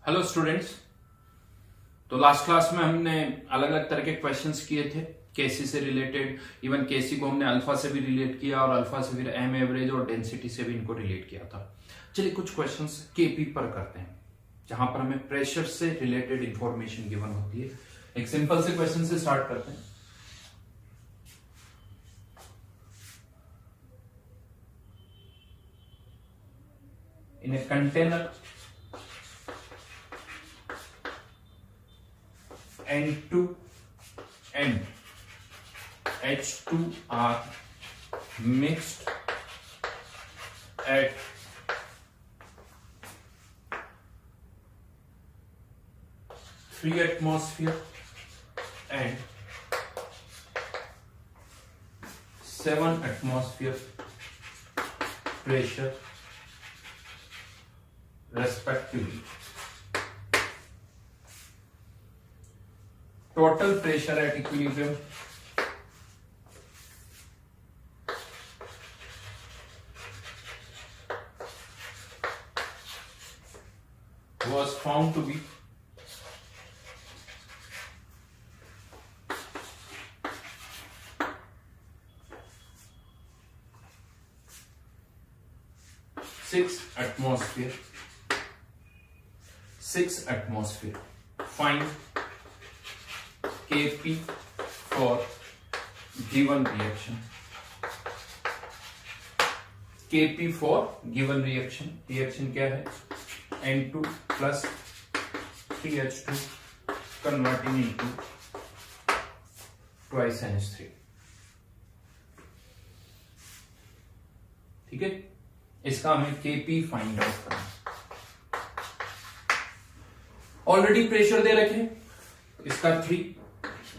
Hello students. तो last class में हमने अलग अलग तरह के क्वेश्चंस किए थे केसी से रिलेटेड। इवन केसी को हमने अल्फा से भी रिलेट किया और अल्फा से फिर एम एवरेज और डेंसिटी से भी इनको रिलेट किया था। चलिए कुछ क्वेश्चंस केपी पर करते हैं जहां पर हमें प्रेशर से रिलेटेड इंफॉर्मेशन गिवन होती है। एक सिंपल से क्वेश्चन से स्टार्ट करते हैं। In a container N2 and H2 are mixed at 3 atmosphere and 7 atmosphere pressure respectively. Total pressure at equilibrium was found to be 6 atmosphere. 6 atmosphere. Find Kp for given reaction. Kp for given reaction. Reaction क्या है? N2 plus 3H2 converting into twice NH3. ठीक है, इसका हमें Kp find out करना। Already pressure दे रखे, इसका 3,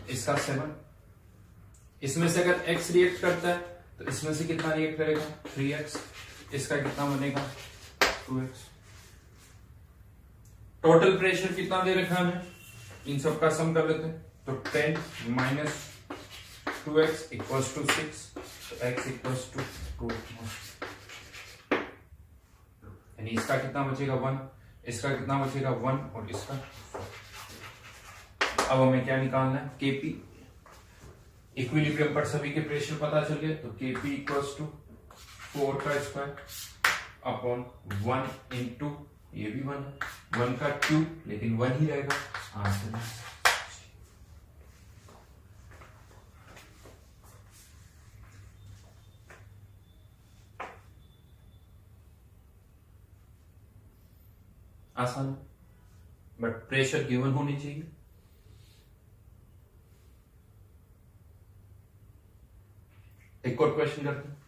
इसका 7। इसमें से अगर x रिएक्ट करता है तो इसमें से कितना रिएक्ट करेगा? 3x। इसका कितना बनेगा? 2x। टोटल प्रेशर कितना दे रखा है हमें? इन सब का सम कर लेते हैं। तो 10 minus 2x equals to 6, तो x equals to 2। यानी इसका कितना बचेगा? 1। इसका कितना बचेगा? 1 और इसका 4। अब हमें क्या निकालना है? Kp। इक्विलिब्रियम पर सभी के प्रेशर पता चल गए, तो Kp इक्वल्स टू 4 का स्क्वायर अपॉन 1 इंटू ये भी 1 है, 1 का क्यूब, लेकिन 1 ही रहेगा आंसर। आसान, बट प्रेशर गिवन होनी चाहिए। एक और क्वेश्चन करते हैं।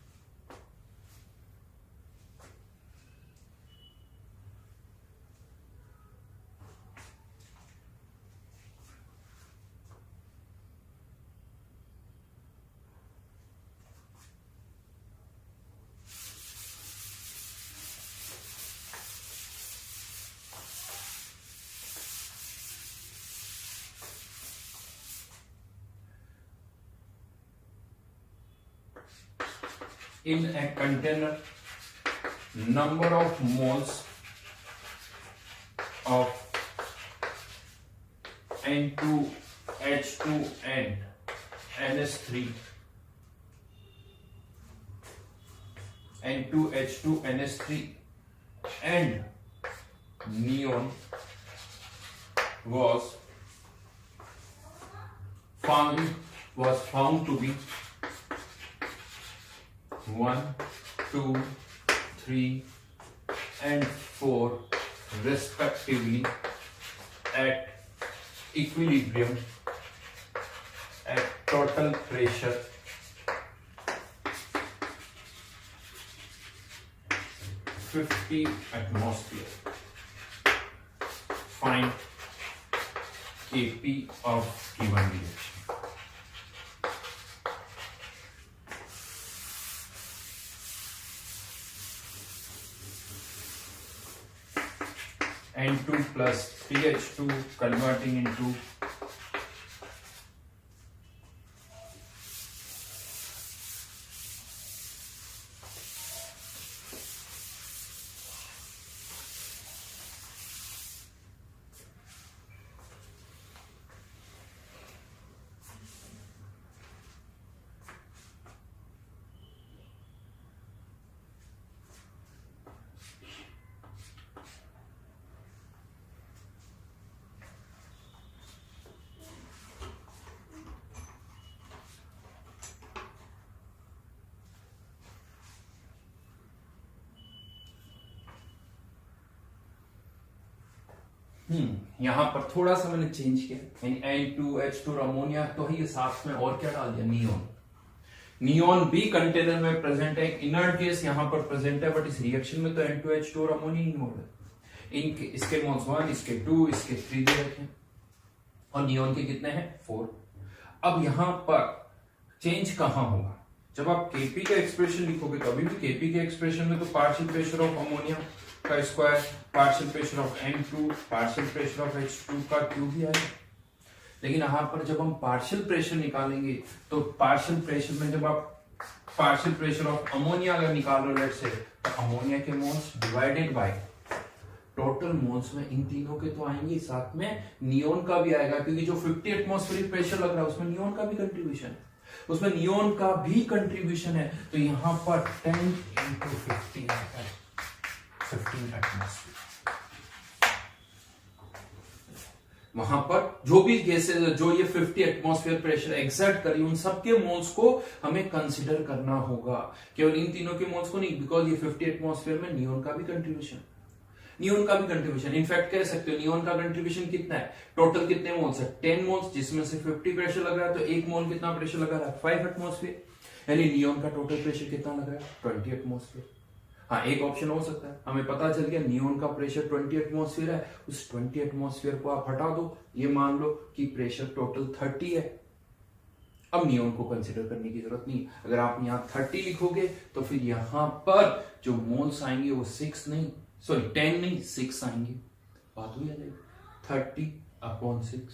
In a container, number of moles of N2, H2 and NH3, N2, H2, NH3 and neon was found to be 1, 2, 3 and 4 respectively at equilibrium at total pressure 50 atmosphere. Find Kp of given reaction. N2 plus 3H2 converting into यहां पर थोड़ा सा मैंने change किया, N2H2 ammonia तो है, ये साथ में और क्या डाल दिया, नियोन। नियोन भी कंटेनर में प्रेजेंट है, इनर्ट गैस यहां पर प्रेजेंट है, बट इस रिएक्शन में तो N2H2 और अमोनिया ही हो रहा है। इनके इसके मोल्स 1, इसके 2, इसके 3 दे रखे हैं, और नियोन के कितने हैं, 4। अब यहां पर चेंज कहां होगा, जब आप केपी का एक्सप्रेशन लिखोगे तो अभी भी केपी के एक्सप्रेशन में तो पार्शियल प्रेशर ऑफ अमोनिया का square, partial pressure of N2, partial pressure of H2 का क्यूब ही आएगा। लेकिन यहां पर जब हम पार्शियल प्रेशर निकालेंगे तो पार्शियल प्रेशर में जब आप पार्शियल प्रेशर ऑफ अमोनिया अगर निकाल रहे हो लेट से, तो अमोनिया के moles divided by total moles में इन तीनों के तो आएंगे, साथ में नियोन का भी आएगा, क्योंकि जो 50 एटमॉस्फेरिक प्रेशर लग रहा है उसमें नियोन का भी कंट्रीब्यूशन है, उसमें नियोन का भी कंट्रीब्यूशन है। तो यहां पर 10 into 50 आता है 15 एटमॉस्फेयर। वहां पर जो भी गैसेज जो ये 50 एटमॉस्फेयर प्रेशर एक्सर्ट करी, उन सबके मोल्स को हमें कंसीडर करना होगा, केवल इन तीनों के मोल्स को नहीं, बिकॉज ये 50 एटमॉस्फेयर में नियोन का भी कंट्रीब्यूशन, नियोन का भी कंट्रीब्यूशन। इनफैक्ट कह सकते हो नियोन का कंट्रीब्यूशन कितना है, टोटल कितने मोल्स है, 10 मोल्स, जिसमें से 50 प्रेशर लग रहा है, तो एक मोल कितना प्रेशर लगा रहा है, 5 एटमॉस्फेयर, यानी नियोन का टोटल प्रेशर कितना लग रहा है, 20 एटमॉस्फेयर। हाँ, एक ऑप्शन हो सकता है, हमें पता चल गया नियोन का प्रेशर 20 एटमॉस्फेयर है, उस 20 एटमॉस्फेयर को आप हटा दो, ये मान लो कि प्रेशर टोटल 30 है। अब नियोन को कंसीडर करने की जरूरत नहीं, अगर आप यहाँ 30 लिखोगे तो फिर यहां पर जो मोल्स आएंगे वो 6 नहीं, सॉरी 10 नहीं 6 आएंगे, बात हुई आ जाएगी 30/6,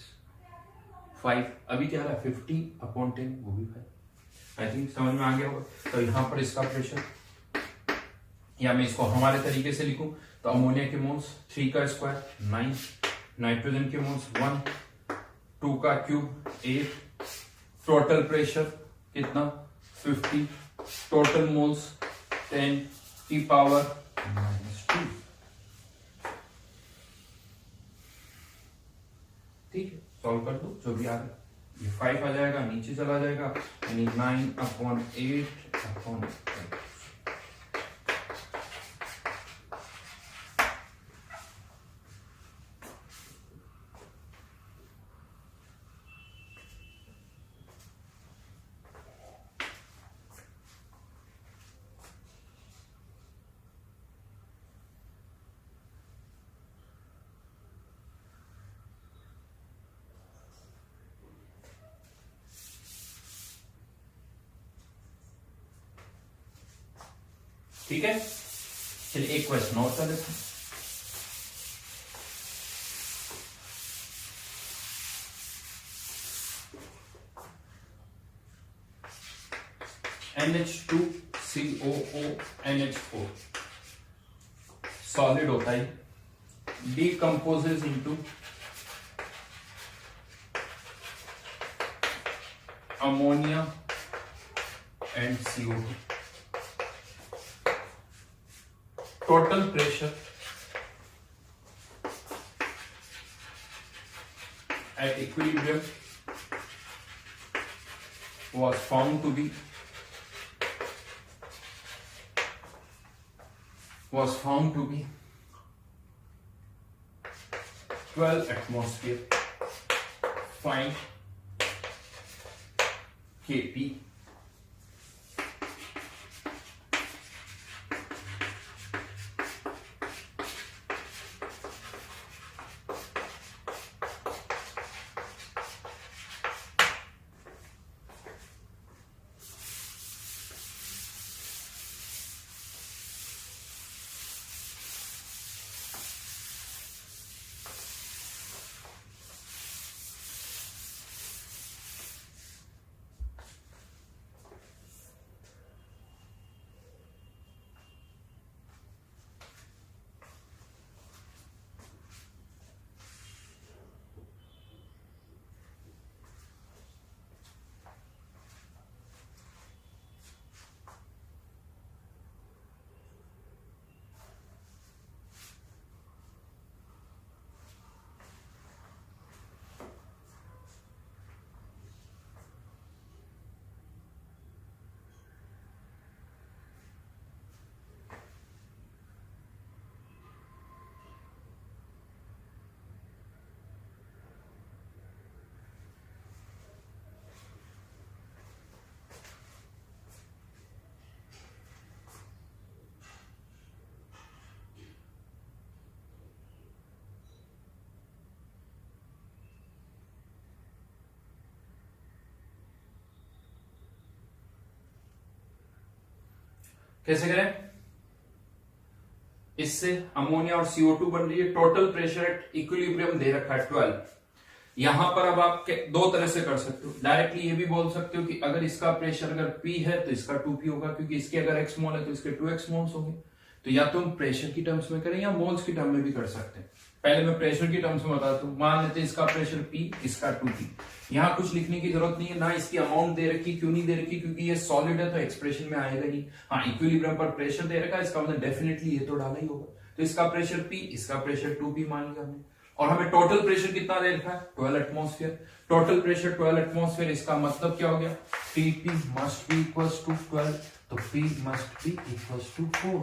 5, अभी क्या रहा 50/10, वो भी 5। आई थिंक समझ में आ गया होगा। तो यहां पर इसका प्रेशर, या मैं इसको हमारे तरीके से लिखूं तो अमोनिया के मोल्स 3 का स्क्वायर 9, नाइट्रोजन के मोल्स 1, 2 का क्यूब 8, टोटल प्रेशर कितना 50, टोटल मोल्स 10 की पावर -2। ठीक है, सॉल्व कर दो, जो भी आ रहा है, ये 5 आ जाएगा, नीचे चला जाएगा, यानी 9/8/8। ठीक है, चलिए एक क्वेश्चन और कर लेते हैं। NH2COO NH4 सॉलिड होता है, decomposes into ammonia and CO2। Total pressure at equilibrium was found to be 12 atmosphere. Find Kp. कैसे करें? इससे अमोनिया और CO2 बन रही है, टोटल प्रेशर एट इक्विलिब्रियम दे रखा है 12। यहां पर अब आप दो तरह से कर सकते हो, डायरेक्टली ये भी बोल सकते हो कि अगर इसका प्रेशर अगर P है तो इसका 2P होगा, क्योंकि इसके अगर x मोल है तो इसके 2x मोल्स होंगे। तो या तो हम प्रेशर की टर्म्स में करें या मोल्स की टर्म में भी कर सकते हैं। पहले मैं प्रेशर की टर्म्स में बताता हूं। मान लेते हैं इसका प्रेशर P, इसका 2P। यहां कुछ लिखने की जरूरत नहीं है, ना इसकी अमाउंट दे रखी। क्यों नहीं दे रखी? क्योंकि ये सॉलिड है तो एक्सप्रेशन में आएगा नहीं। हाँ, इक्विलिब्रियम पर प्रेशर दे रखा है, इसका मतलब डेफिनेटली ये तो डाला ही होगा। तो इसका प्रेशर P, इसका प्रेशर 2P मान लिया हमने। और हमें टोटल प्रेशर कितना दे रखा है? 12 एटमॉस्फेयर। टोटल प्रेशर 12 एटमॉस्फेयर, इसका मतलब क्या हो गया? P must be equals to 12, तो P must be equals to 4।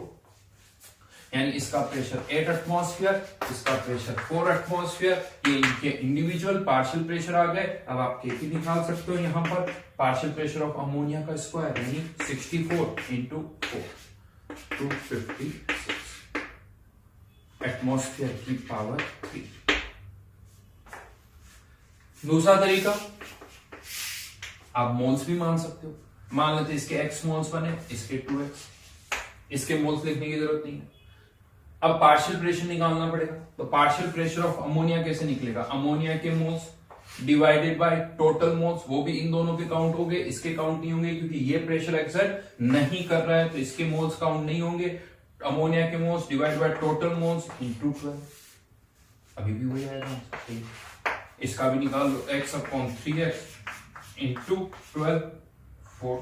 यानी इसका प्रेशर 8 एटमॉस्फेयर, इसका प्रेशर 4 एटमॉस्फेयर। ये इनके इंडिविजुअल पार्शियल प्रेशर आ गए। अब आप Kp निकाल सकते हो यहां पर, पार्शियल प्रेशर ऑफ अमोनिया का स्क्वायर, यानी 64 इंटू 4, 256 एटमॉस्फेयर की पावर 3। दूसरा तरीका, आप मोल्स भी मान सकते हो। मान लेते इसके x मोल्स बने, इसके 2x, इसके मोल्स लिखने की जरूरत नहीं है। अब पार्शियल प्रेशर निकालना पड़ेगा। तो पार्शियल प्रेशर ऑफ अमोनिया कैसे निकलेगा? अमोनिया के moles divided by total moles, वो भी इन दोनों के काउंट होंगे, इसके काउंट नहीं होंगे क्योंकि ये प्रेशर एक्सर्ट नहीं कर रहा है, तो इसके मोल्स काउंट नहीं होंगे। अमोनिया के moles divide by total moles into 12। अभी भी वही आएगा। इसका भी निकाल लो, x अपॉन 3x इंटू 12, 4।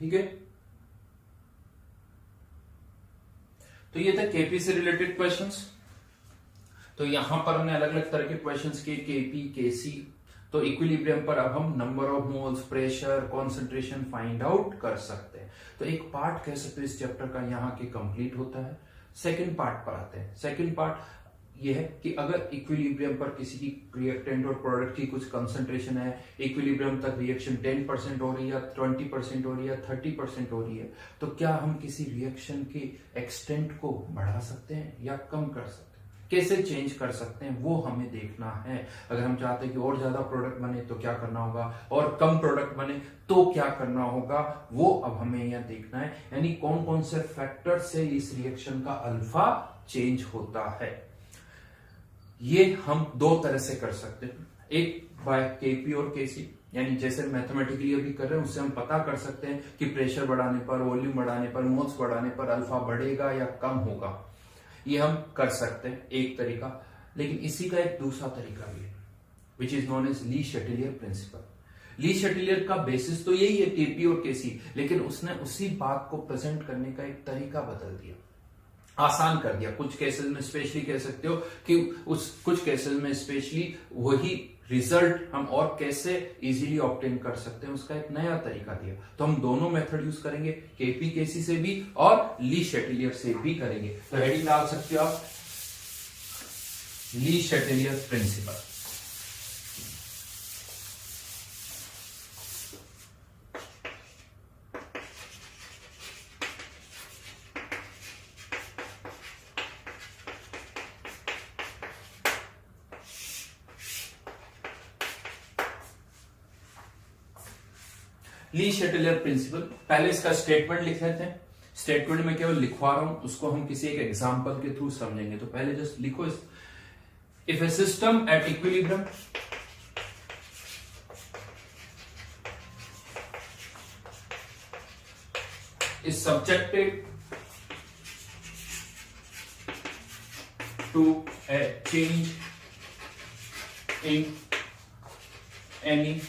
ठीक है, तो ये थे केपी से रिलेटेड क्वेश्चंस। तो यहां पर हमने अलग अलग तरह के क्वेश्चंस किए, केपी, केसी। तो इक्विलिब्रियम पर अब हम number of moles, pressure, concentration find out कर सकते हैं। तो एक पार्ट कह सकते हो इस चैप्टर का यहाँ के कंप्लीट होता है। सेकंड पार्ट पर आते हैं। सेकंड पार्ट ये है कि अगर इक्विलिब्रियम पर किसी की रिएक्टेंट और प्रोडक्ट की कुछ कंसंट्रेशन है, इक्विलिब्रियम तक रिएक्शन 10% हो रही है, 20% हो रही है, 30% हो रही है, तो क्या हम किसी रिएक्शन की एक्सटेंट को बढ़ा सकते हैं या कम कर सकते हैं? कैसे चेंज कर सकते हैं वो हमें देखना है। अगर हम चाहते हैं कि और ज्यादा प्रोडक्ट बने तो क्या करना होगा, और कम प्रोडक्ट बने तो क्या करना होगा, वो अब हमें यह देखना है। यानी कौन कौन से फैक्टर से इस रिएक्शन का अल्फा चेंज होता है, ये हम दो तरह से कर सकते हैं। एक बाय केपी और केसी, यानी जैसे मैथमेटिकली अभी कर रहे हैं उससे हम पता कर सकते हैं कि प्रेशर बढ़ाने पर, वॉल्यूम बढ़ाने पर, मोल्स बढ़ाने पर अल्फा बढ़ेगा या कम होगा। ये हम कर सकते हैं एक तरीका। लेकिन इसी का एक दूसरा तरीका भी है, which is known as Le Chatelier principle. Le Chatelier का बेसिस तो यही है केपी और केसी, लेकिन उसने उसी बात को प्रेजेंट करने का एक तरीका बदल दिया, आसान कर दिया। कुछ केसेस में स्पेशली कह सकते हो कि कुछ केसेस में स्पेशली वही रिजल्ट हम और कैसे इजीली ऑब्टेन कर सकते हैं उसका एक नया तरीका दिया। तो हम दोनों मेथड यूज करेंगे, केपी केसी से भी और ली शेटिलियर से भी करेंगे। तो हेडिंग डाल सकते हो आप, ली Chatelier principle. Le Chatelier principal, पहले इसका स्टेटमेंट लिख लेते हैं। स्टेटमेंट में केवल लिखवा रहा हूं, उसको हम किसी एक एग्जांपल के थ्रू समझेंगे। तो पहले जस्ट लिखो, if a system at equilibrium is subjected to a change in any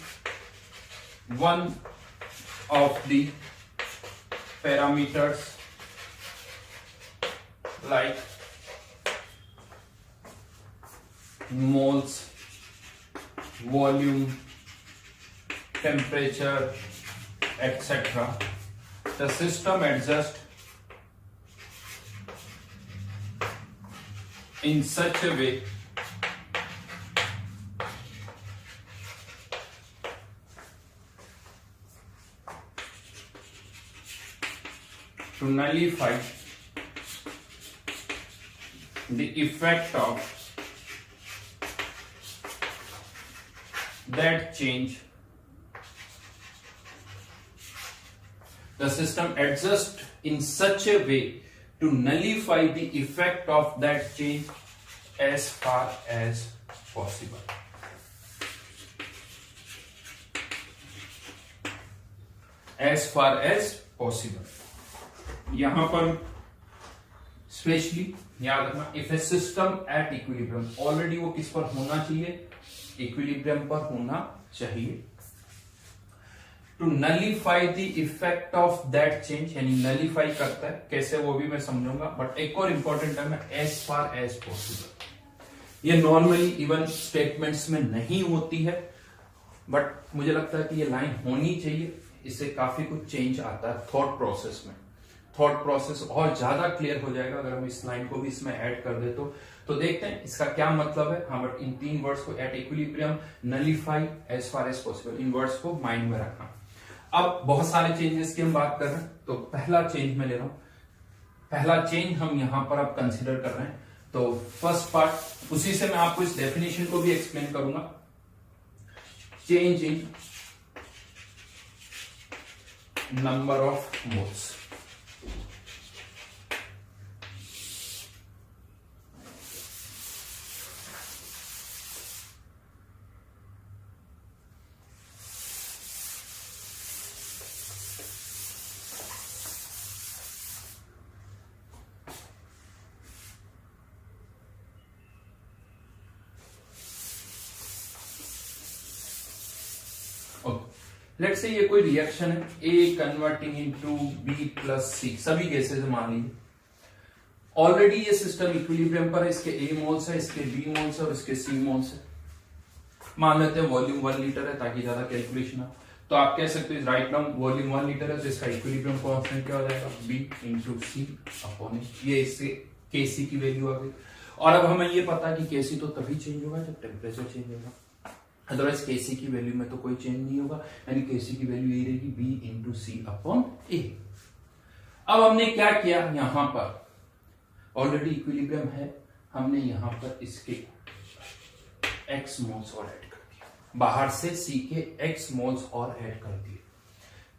one of the parameters like moles, volume, temperature, etc. The system adjusts in such a way to nullify the effect of that change. The system adjusts in such a way to nullify the effect of that change as far as possible. As far as possible. यहां पर specially याद रखना, if a system at equilibrium, already वो किस पर होना चाहिए, equilibrium पर होना चाहिए, to nullify the effect of that change, यानी नलीफाई करता है कैसे वो भी मैं समझूंगा, बट एक और इंपॉर्टेंट टर्म है एज फार एज पॉसिबल। ये नॉर्मली इवन स्टेटमेंट्स में नहीं होती है, बट मुझे लगता है कि ये लाइन होनी चाहिए, इससे काफी कुछ चेंज आता है थॉट प्रोसेस में। थॉट प्रोसेस और ज्यादा क्लियर हो जाएगा अगर हम इस लाइन को भी इसमें ऐड कर दे तो देखते हैं इसका क्या मतलब है। हाँ, बट इन तीन वर्ड्स को, at equilibrium, nullify, as far as possible, इन वर्ड्स को माइंड में रखना। अब बहुत सारे चेंजेस की हम बात कर रहे हैं, तो पहला चेंज मैं ले रहा हूं, पहला चेंज हम यहां पर अब कंसिडर कर रहे हैं। तो फर्स्ट पार्ट, उसी से मैं आपको इस डेफिनेशन को भी एक्सप्लेन करूंगा। Change in number of moles. Let's say ये कोई रिएक्शन है, A converting into B plus C, सभी केसेस मान लीजिए। ऑलरेडी ये सिस्टम इक्विलिब्रियम पर है, इसके A मोल्स है, इसके B मोल्स है और इसके C मोल्स है। मान लेते हैं वॉल्यूम 1 लीटर है ताकि ज्यादा कैलकुलेशन हो, तो आप कह सकते हैं राइट नाउ वॉल्यूम 1 लीटर है, तो इसका इक्विलिब्रियम कांस्टेंट क्या हो जाएगा, B into C upon A। ये इससे Kc की वैल्यू आ गई। और अब हमें ये पता है कि Kc तो तभी चेंज होगा जब टेम्परेचर चेंज होगा, अदरवाइज Kc की वैल्यू में तो कोई चेंज नहीं होगा, यानी Kc की वैल्यू यही रहेगी B इंटू सी अपॉन ए। अब हमने क्या किया, यहां पर ऑलरेडी इक्विलिब्रियम है, हमने यहां पर इसके x मोल्स और ऐड कर दिया, बाहर से C के x मोल्स और ऐड कर दिए।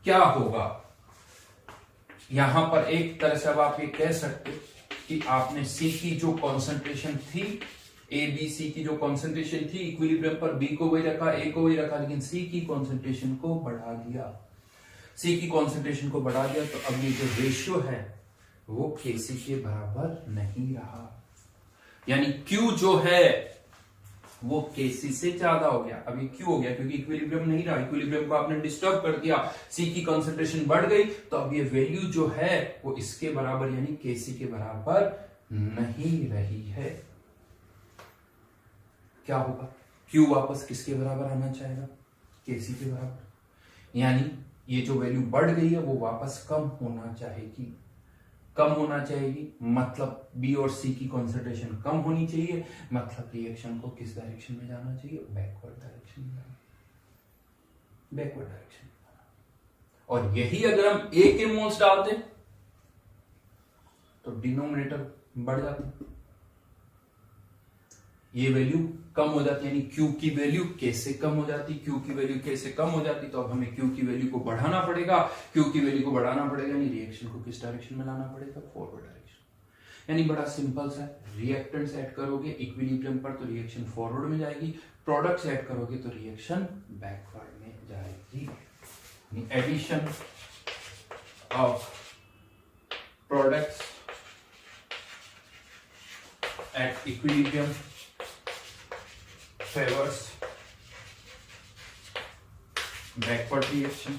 क्या होगा यहां पर, एक तरह से अब आप ये कह सकते कि आपने C की जो कॉन्सेंट्रेशन थी, ए बी सी की जो कॉन्सेंट्रेशन थी इक्विलिब्रियम पर, बी को वही रखा, ए को वही रखा, लेकिन सी की कॉन्सेंट्रेशन को बढ़ा दिया, सी की कॉन्सेंट्रेशन को बढ़ा दिया, तो अब ये जो रेशियो है वो Kc के बराबर नहीं रहा, यानी Q जो है वो Kc से ज्यादा हो गया। अब ये क्यों हो गया, क्योंकि इक्विलिब्रियम नहीं रहा, इक्विलिब्रियम को आपने डिस्टर्ब कर दिया, सी की कॉन्सेंट्रेशन बढ़ गई, तो अब ये वैल्यू जो है वो इसके बराबर यानी Kc के बराबर नहीं रही है। क्या होगा, Q वापस किसके बराबर आना चाहेगा, Kc के बराबर, यानी ये जो वैल्यू बढ़ गई है वो वापस कम होना चाहेगी, कम होना चाहेगी, मतलब B और C की कॉन्सेंट्रेशन कम होनी चाहिए, मतलब रिएक्शन को किस डायरेक्शन में जाना चाहिए, बैकवर्ड डायरेक्शन में जाना, बैकवर्ड डायरेक्शन में जाना। और यही अगर हम A के मोल्स डालते तो डिनोमिनेटर बढ़ जाता, ये वैल्यू कम हो जाती, यानी Q की वैल्यू K से कम हो जाती, Q की वैल्यू K से कम हो जाती, तो अब हमें Q की वैल्यू को बढ़ाना पड़ेगा, Q की वैल्यू को बढ़ाना पड़ेगा, यानी रिएक्शन को किस डायरेक्शन में लाना पड़ेगा, फॉरवर्ड डायरेक्शन। यानी बड़ा सिंपल सा, रिएक्टेंट्स ऐड करोगे इक्विलिब्रियम पर तो रिएक्शन फॉरवर्ड में जाएगी, प्रोडक्ट्स ऐड करोगे तो रिएक्शन बैकवर्ड में जाएगी। Addition of products at equilibrium favours backward reaction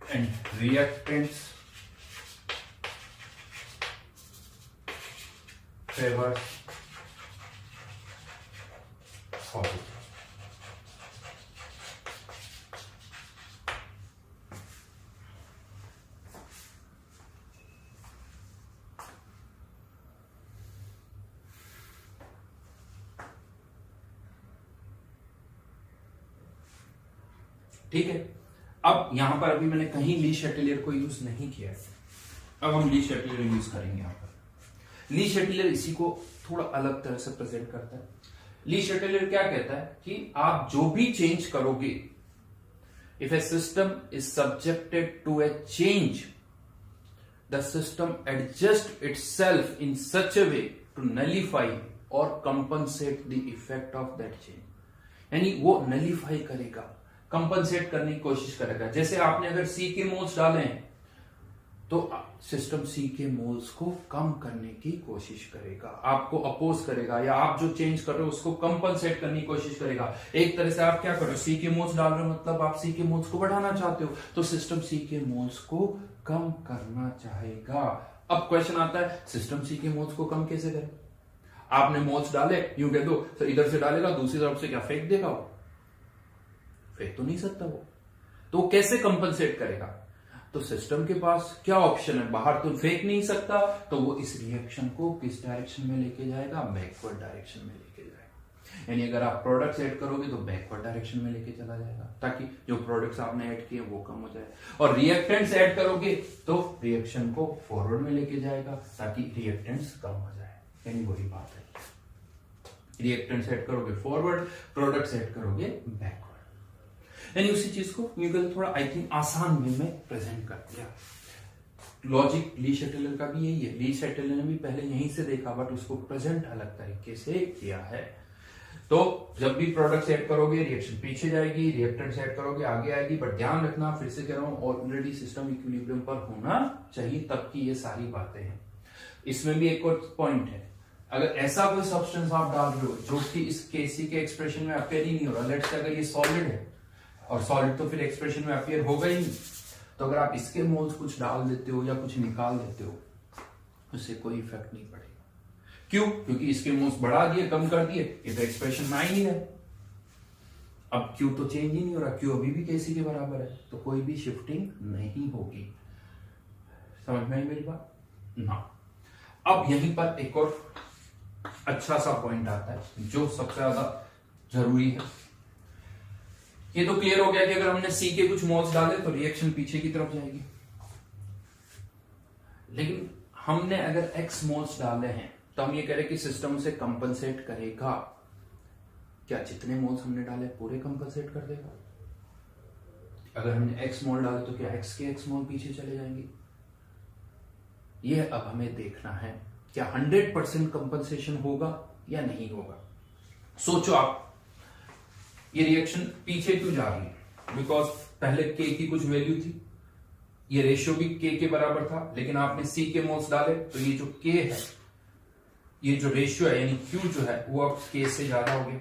and reactants favor forward. ठीक है, अब यहां पर अभी मैंने कहीं ली शैटेलियर को यूज नहीं किया है, अब हम ली शैटेलियर यूज करेंगे यहां पर। ली शैटेलियर इसी को थोड़ा अलग तरह से प्रेजेंट करता है। ली शैटेलियर क्या कहता है कि आप जो भी चेंज करोगे, if a system is subjected to a change, the system adjust itself in such a way to nullify or compensate the effect of that change. यानी वो नलीफाई करेगा, कंपनसेट करने की कोशिश करेगा। जैसे आपने अगर सी के मोल्स डाले हैं तो सिस्टम सी के मोल्स को कम करने की कोशिश करेगा, आपको अपोज करेगा, या आप जो चेंज कर रहे हो उसको कंपनसेट करने की कोशिश करेगा। एक तरह से आप क्या कर रहे हो, सी के मोल्स डाल रहे हो, मतलब आप सी के मोल्स को बढ़ाना चाहते हो, तो सिस्टम सी के मोल्स को कम करना चाहेगा। अब क्वेश्चन आता है, सिस्टम सी के मोल्स को कम कैसे करे? आपने मोल्स डाले, यूं कह दो तो इधर से डालेगा, दूसरी तरफ से क्या फेंक देगा? वो फेंक तो नहीं सकता वो, तो वो कैसे कंपनसेट करेगा? तो सिस्टम के पास क्या ऑप्शन है, बाहर तो फेंक नहीं सकता, तो वो इस रिएक्शन को किस डायरेक्शन में लेके जाएगा? बैकवर्ड डायरेक्शन में लेके जाएगा। यानी अगर आप प्रोडक्ट्स ऐड करोगे तो बैकवर्ड डायरेक्शन में लेके चला जाएगा, ताकि जो प्रोडक्ट्स आपने ऐड किए वो कम हो जाए, और रिएक्टेंट्स ऐड करोगे तो रिएक्शन को फॉरवर्ड में लेके जाएगा, ताकि रिएक्टेंट्स कम हो जाए। यानी वही बात है, रिएक्टेंट्स ऐड करोगे फॉरवर्ड, प्रोडक्ट्स ऐड करोगे बैकवर्ड। यानी उसी चीज को न्यूटन थोड़ा आई थिंक आसान वे में प्रेजेंट कर दिया। लॉजिक ली शैटेलियर का भी यही है, ली शैटेलियर ने भी पहले यहीं से देखा, बट उसको प्रेजेंट अलग तरीके से किया है। तो जब भी प्रोडक्ट्स ऐड करोगे रिएक्शन पीछे जाएगी, रिएक्टेंट्स ऐड करोगे आगे आएगी, बट ध्यान रखना, फिर से कह रहा हूं, ऑलरेडी सिस्टम इक्विलिब्रियम पर होना चाहिए, तब की ये सारी बातें हैं। इसमें भी एक और पॉइंट है, अगर ऐसा कोई सब्सटेंस आप डाल रहे हो जो कि इस केसी के एक्सप्रेशन में अपेयर ही नहीं हो रहा, लेट्स से अगर ये सॉलिड है, और सॉलिड तो फिर एक्सप्रेशन में अपियर होगा ही नहीं, तो अगर आप इसके मोल्स कुछ डाल देते हो या कुछ निकाल देते हो, उससे कोई इफेक्ट नहीं पड़ेगा। क्यों? क्योंकि इसके मोल्स बढ़ा दिए, कम कर दिए, ये तो एक्सप्रेशन में आ ही नहीं है। अब क्यू तो चेंज ही नहीं हो रहा, क्यू अभी भी केसी के बराबर है, तो कोई भी शिफ्टिंग नहीं होगी। समझ में आई मेरी बात ना? अब यहीं पर एक और अच्छा सा पॉइंट आता है जो सबसे ज्यादा जरूरी है। ये तो क्लियर हो गया कि अगर हमने सी के कुछ मोल्स डाले तो रिएक्शन पीछे की तरफ जाएगी, लेकिन हमने अगर एक्स मोल्स डाले हैं तो हम ये कह रहे कि सिस्टम से कंपनसेट करेगा। क्या जितने मोल्स हमने डाले पूरे कंपनसेट कर देगा? अगर हमने एक्स मोल डाले तो क्या एक्स के एक्स मोल पीछे चले जाएंगे? ये अब हमें देखना है, क्या 100% कंपनसेशन होगा या नहीं होगा। सोचो आप, ये रिएक्शन पीछे क्यों जा रही है? बिकॉज पहले के की कुछ वैल्यू थी, ये रेशियो भी के बराबर था, लेकिन आपने सी के मोल्स डाले तो ये जो के है, ये जो रेशियो है यानी क्यू जो है वो अब के से ज्यादा हो गया,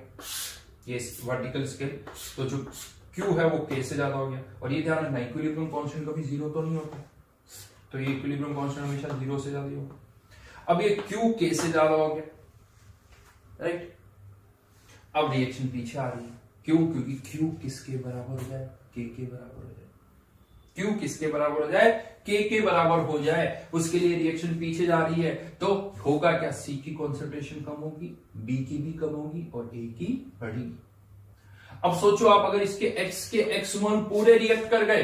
ये वर्टिकल स्केल, तो जो क्यू है वो के से ज्यादा हो गया। और ये ध्यान रखना, इक्विलिब्रियम कांस्टेंट कभी जीरो तो नहीं होता, तो ये इक्विलिब्रियम कांस्टेंट हमेशा जीरो से ज्यादा होगा। अब ये क्यू के से ज्यादा हो गया, राइट? अब रिएक्शन पीछे आ रही है, क्यों? क्योंकि क्यू किसके बराबर हो जाए? के बराबर हो जाए। क्यू किसके बराबर हो जाए? के बराबर हो जाए, उसके लिए रिएक्शन पीछे जा रही है, तो होगा क्या? सी की कॉन्सेंट्रेशन कम होगी, बी की भी कम होगी, और ए की बढ़ेगी। अब सोचो आप, अगर इसके एक्स मान पूरे रिएक्ट कर गए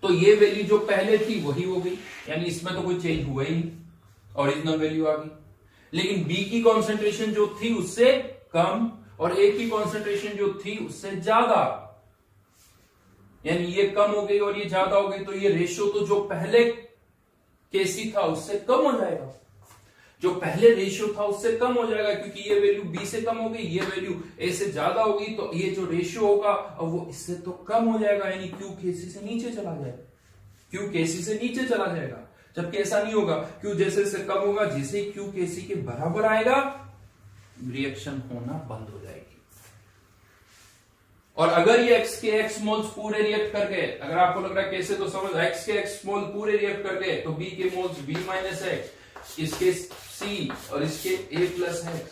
तो ये वैल्यू जो पहले थी वही हो गई, यानी इसमें तो कोई चेंज हुआ ही नहीं, ओरिजिनल वैल्यू आ गई। लेकिन बी की कॉन्सेंट्रेशन जो थी उससे कम, और ए की कॉन्सेंट्रेशन जो थी उससे ज्यादा, यानी ये कम हो गई और ये ज्यादा हो गई, तो ये रेशियो तो जो पहले केसी था उससे कम हो जाएगा। जो पहले रेशियो था उससे कम हो जाएगा, क्योंकि ये वैल्यू बी से कम हो गई, ये वैल्यू ए से ज्यादा होगी, तो ये जो रेशियो होगा अब वो इससे तो कम हो जाएगा, यानी क्यू केसी से नीचे चला जाएगा, क्यू केसी से नीचे चला जाएगा। जबकि ऐसा नहीं होगा, क्यू जैसे से कम होगा, जैसे क्यू केसी के बराबर आएगा रिएक्शन होना बंद हो जाएगी। और अगर ये एक्स के एक्स मोल्स पूरे रिएक्ट कर गए, अगर आपको लग रहा है कैसे, तो समझ एक्स के एक्स मोल पूरे रिएक्ट कर गए तो बी के मोल्स बी माइनस एक्स, इसके सी और इसके ए प्लस एक्स।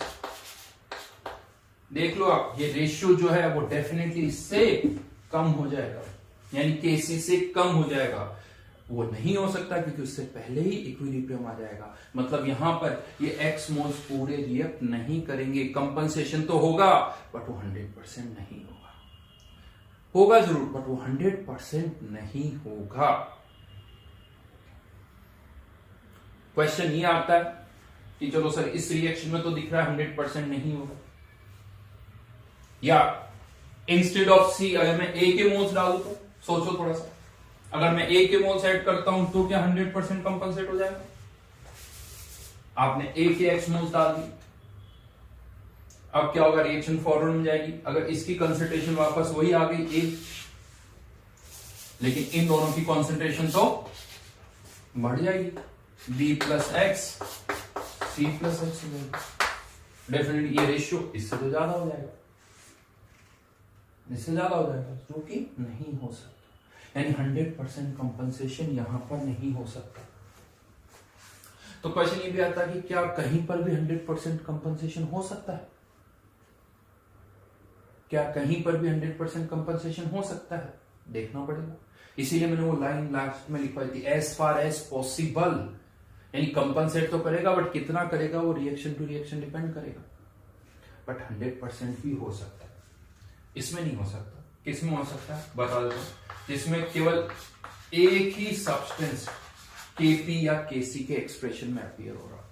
देख लो आप, ये रेशियो जो है वो डेफिनेटली इससे कम हो जाएगा, यानी केसी से कम हो जाएगा। वो नहीं हो सकता क्योंकि उससे पहले ही इक्विलिब्रियम आ जाएगा। मतलब यहां पर ये एक्स मोल्स पूरे रिएक्ट नहीं करेंगे, कंपनसेशन तो होगा बट वो 100% नहीं होगा, होगा जरूर बट वो 100% नहीं होगा। क्वेश्चन ये आता है कि चलो सर इस रिएक्शन में तो दिख रहा है 100% नहीं होगा, या इंस्टेड ऑफ सी अगर मैं ए के मोल्स डालू तो सोचो थोड़ा सा, अगर मैं ए के मोल्स ऐड करता हूं तो क्या 100% कंपनसेट हो जाएगा? आपने ए के एक्स मोल्स डाल दी, अब क्या होगा, रिएक्शन फॉरवर्ड में जाएगी। अगर इसकी कंसंट्रेशन वापस वही आ गई ए, लेकिन इन दोनों की कंसंट्रेशन तो बढ़ जाएगी, B plus X C plus X हो जाएगी। डेफिनेटली ये रेशियो इससे तो ज्यादा हो जाएगा, इससे ज्यादा हो जाएगा, जो कि नहीं हो सकता, यानी 100% कंपनसेशन यहां पर नहीं हो सकता। तो क्वेश्चन ये भी आता है कि क्या कहीं पर भी 100% कंपनसेशन हो सकता है? क्या कहीं पर भी 100% कंपनसेशन हो सकता है? देखना पड़ेगा। इसीलिए मैंने वो लाइन लास्ट में लिखवाई थी, एज फार एज पॉसिबल, यानी कंपनसेट तो करेगा बट कितना करेगा वो रिएक्शन टू रिएक्शन डिपेंड करेगा, बट 100% भी हो सकता है। इसमें नहीं हो सकता, किसमें हो सकता है बता दो, जिसमें केवल एक ही सब्सटेंस केपी या केसी के एक्सप्रेशन में अपीयर हो रहा,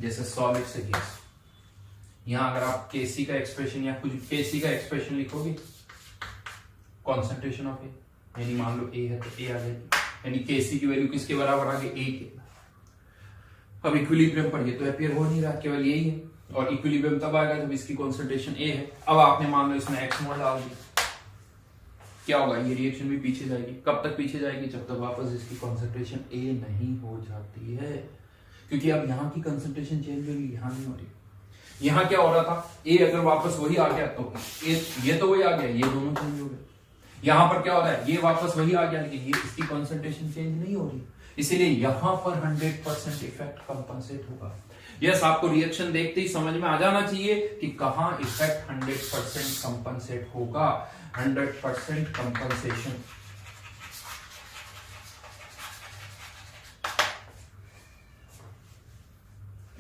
जैसे सॉलिड से गैस। यहां अगर आप केसी का एक्सप्रेशन या कुछ केसी का एक्सप्रेशन लिखोगे, कॉन्सेंट्रेशन ऑफ ए, यानी मान लो ए है तो ए आ जाएगी, यानी केसी की वैल्यू किसके बराबर आ गई, ए के। अब इक्विलिब्रियम पर ये तो अपीयर हो नहीं रहा, केवल यही है, और इक्विलिब्रियम तब आएगा जब इसकी कॉन्सेंट्रेशन ए है। अब आपने मान लो इसमें एक्स मोल डाल दी, क्या होगा, ये रिएक्शन भी पीछे जाएगी। कब तक पीछे जाएगी? जब तक वापस इसकी कॉन्सेंट्रेशन ए नहीं हो जाती है, क्योंकि अब यहाँ की कंसंट्रेशन चेंज होगी, यहाँ नहीं हो रही। यहाँ क्या हो रहा था, ए अगर वापस वही आ गया तो ये तो वही आ गया, ये दोनों चेंज हो गए। यहाँ पर क्या हो रहा है, ये वापस वही आ गया लेकिन ये इसकी कंसंट्रेशन चेंज नहीं हो रही, इसीलिए यहां पर 100% इफेक्ट कंपनसेट होगा। यस, आपको रिएक्शन देखते ही समझ में आ जाना चाहिए कि कहां इफेक्ट 100% कंपनसेट होगा। 100% कंपनसेशन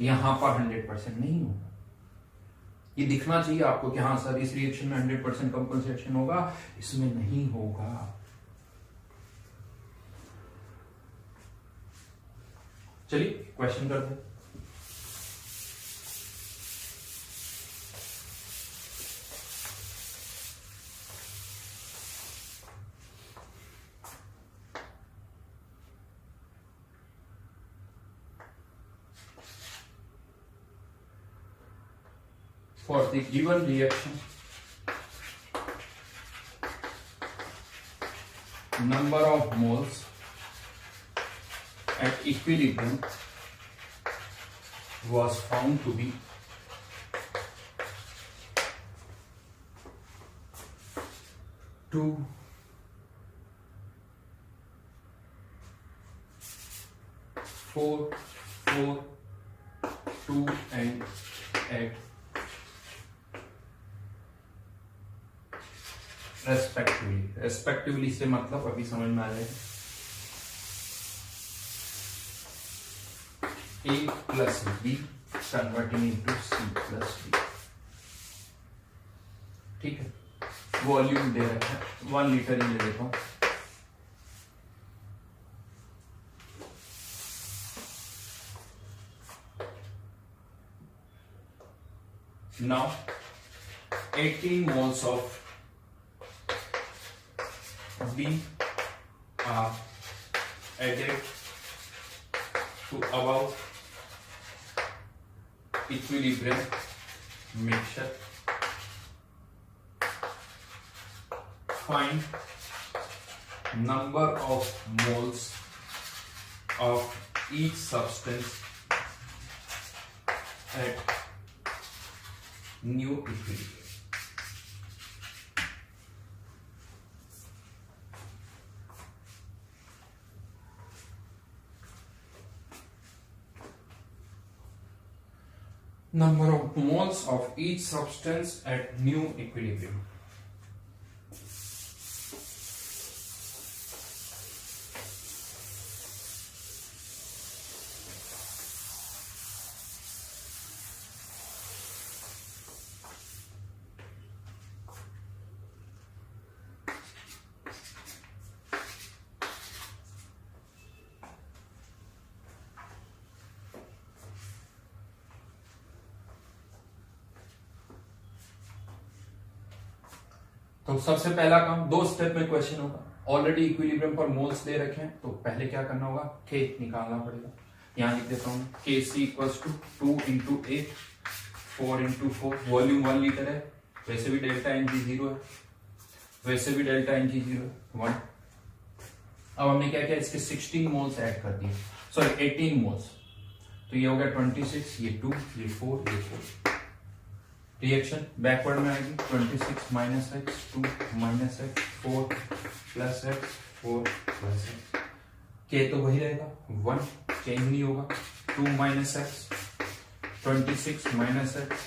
यहां पर 100% नहीं होगा। ये दिखना चाहिए आपको कि हाँ सर इस रिएक्शन में 100% कंपनसेशन होगा, इसमें नहीं होगा। चलिए क्वेश्चन करते हैं। For the given reaction, number of moles at equilibrium was found to be 2, 4, 4, 2 and 8 respectively से मतलब अभी समझ में आ जाएगा। A plus B converting into C plus D, ठीक है। वॉल्यूम दे रखा है 1 लीटर ही ले लेता हूं। Now 18 moles of B are added to above equilibrium mixture. Find number of moles of each substance at new equilibrium. Number of moles of each substance at new equilibrium. तो सबसे पहला काम, दो स्टेप में question होगा। Already equilibrium पर moles दे रखे हैं, तो पहले क्या करना होगा, के निकालना पड़ेगा। यहां लिख देता हूं, K C equals to 2 into A 4 into 4, volume 1 litre है, वैसे भी डेल्टा एन जी 0 है, वैसे भी डेल्टा एन जी 0 है 1। अब हमने क्या किया, इसके 16 मोल्स ऐड कर दिए, सॉरी 18 मोल्स, तो ये हो गया 26, ये 2, ये 4, ये 4। रिएक्शन बैकवर्ड में आएगी, 26 minus x 2 minus x 4 plus x 4 plus x, के तो वही रहेगा 1, चेंज नहीं होगा। 2 minus x 26 minus x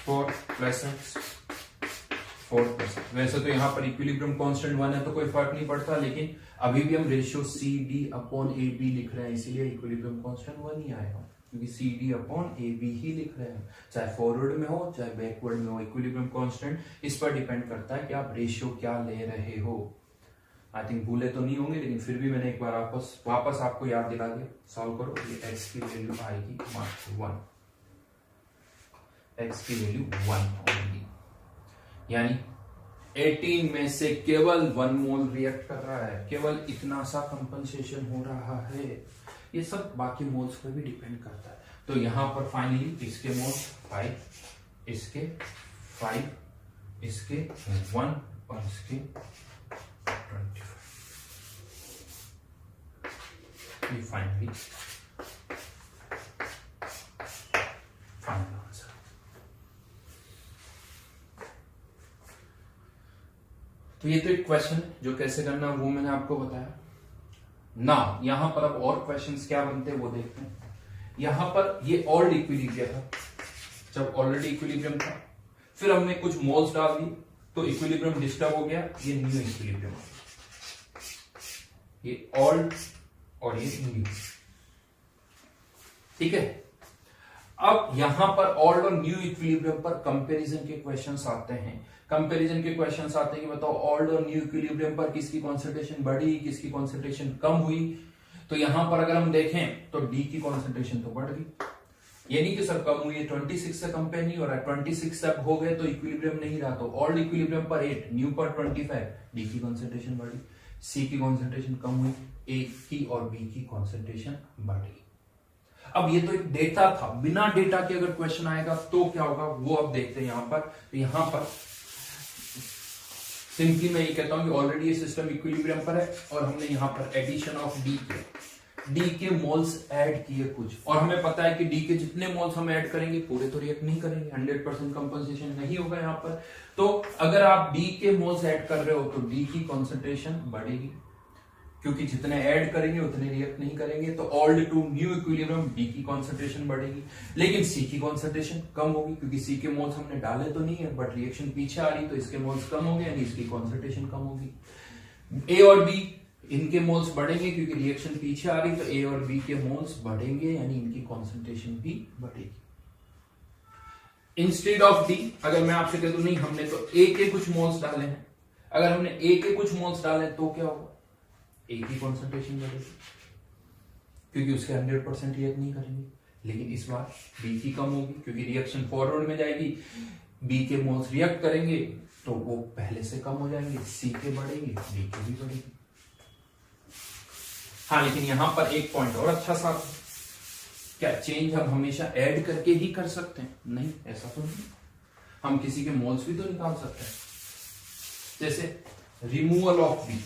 4 plus x 4 plus x. वैसे तो यहाँ पर इक्विलिब्रियम कांस्टेंट 1 है तो कोई फर्क नहीं पड़ता, लेकिन अभी भी हम ratio C D upon A B लिख रहे हैं, इसीलिए इक्विलिब्रियम कांस्टेंट 1 ही आएगा, क्योंकि C D upon A B ही लिख रहे हैं, चाहे फॉरवर्ड में हो चाहे बैकवर्ड में हो। इक्विलिब्रियम कांस्टेंट इस पर डिपेंड करता है कि आप रेशियो क्या ले रहे हो। आई थिंक भूले तो नहीं होंगे, लेकिन फिर भी मैंने एक बार वापस आपको याद दिला दिया। सॉल्व करो, ये एक्स की वैल्यू आएगी मात्र 1, एक्स की वैल्यू 1 होगी, यानी 18 में से केवल 1 मोल रिएक्ट कर रहा है, केवल इतना सा कंपनसेशन हो रहा है। ये सब बाकी मोल्स पर भी डिपेंड करता है। तो यहां पर फाइनली इसके मोल्स 5, इसके 5, इसके 1 और इसके 25। ये फाइनली फाइनल आंसर। तो ये तो एक क्वेश्चन जो कैसे करना वो मैंने आपको बताया ना। यहां पर अब और क्वेश्चंस क्या बनते हैं वो देखते हैं। यहां पर ये ओल्ड इक्विलिब्रियम था, जब ऑलरेडी इक्विलिब्रियम था, फिर हमने कुछ मोल्स डाल दी तो इक्विलिब्रियम डिस्टर्ब हो गया, ये न्यू इक्विलिब्रियम, ये ओल्ड और ये न्यू, ठीक है। अब यहां पर ओल्ड और न्यू इक्विलिब्रियम पर कंपैरिजन के क्वेश्चंस आते हैं। कंपैरिजन के क्वेश्चंस आते हैं कि बताओ ओल्ड और न्यू इक्विलिब्रियम पर किसकी कॉन्सेंट्रेशन बढ़ी, किसकी कॉन्सेंट्रेशन कम हुई। तो यहां पर अगर हम देखें तो डी की कॉन्सेंट्रेशन तो बढ़ गई, ये नहीं कि सर कम हुई है, 26 से कंपेयर नहीं हो रहा है, 26 तक हो गए तो इक्विलिब्रियम नहीं रहा। तो ओल्ड इक्विलिब्रियम पर 8, न्यू पर 25, डी की कॉन्सेंट्रेशन बढ़ी, सी की कॉन्सेंट्रेशन कम हुई, ए की और बी की कॉन्सेंट्रेशन बढ़ी। अब ये तो एक डेटा था, बिना डेटा के अगर क्वेश्चन आएगा तो क्या होगा वो अब देखते हैं। यहां पर तो यहां पर सिंपली मैं ये कहता हूं कि ऑलरेडी ये सिस्टम इक्विलिब्रियम पर है और हमने यहां पर एडिशन ऑफ डी के मोल्स ऐड किए कुछ, और हमें पता है कि डी के जितने मोल्स हम ऐड करेंगे पूरे तो रिएक्ट नहीं करेंगे, 100% कंपनसेशन नहीं होगा यहां पर। तो अगर आप डी के मोल्स ऐड कर रहे हो तो डी की कॉन्सेंट्रेशन बढ़ेगी, क्योंकि जितने ऐड करेंगे उतने रिएक्ट नहीं करेंगे। तो old to new equilibrium D की कॉन्सेंट्रेशन बढ़ेगी, लेकिन सी की कॉन्सेंट्रेशन कम होगी, क्योंकि सी के मोल्स हमने डाले तो नहीं है बट रिएक्शन पीछे आ रही, तो इसके मोल्स कम होंगे यानी इसकी कॉन्सेंट्रेशन कम होगी। ए और बी इनके मोल्स बढ़ेंगे क्योंकि रिएक्शन पीछे आ रही, तो ए और बी के मोल्स बढ़ेंगे यानी इनकी कॉन्सेंट्रेशन भी बढ़ेगी। इंस्टेड ऑफ डी अगर मैं आपसे कह दूं नहीं हमने तो ए के कुछ मोल्स डाले हैं, अगर हमने ए के कुछ मोल्स डाले तो क्या होगा, ए की कॉन्सेंट्रेशन बढ़ेगी क्योंकि उसके 100% रिएक्ट नहीं करेंगे, लेकिन इस बार बी की कम होगी क्योंकि रिएक्शन फॉरवर्ड में जाएगी, बी के मोल्स रिएक्ट करेंगे तो वो पहले से कम हो जाएंगे, सी के बढ़ेंगे बी के भी बढ़ेगी। हाँ लेकिन यहां पर एक पॉइंट और अच्छा सा, क्या चेंज हम हमेशा ऐड करके ही कर सकते हैं? नहीं, ऐसा तो नहीं। हम किसी के मोल्स भी तो निकाल सकते हैं। जैसे रिमूवल ऑफ बी,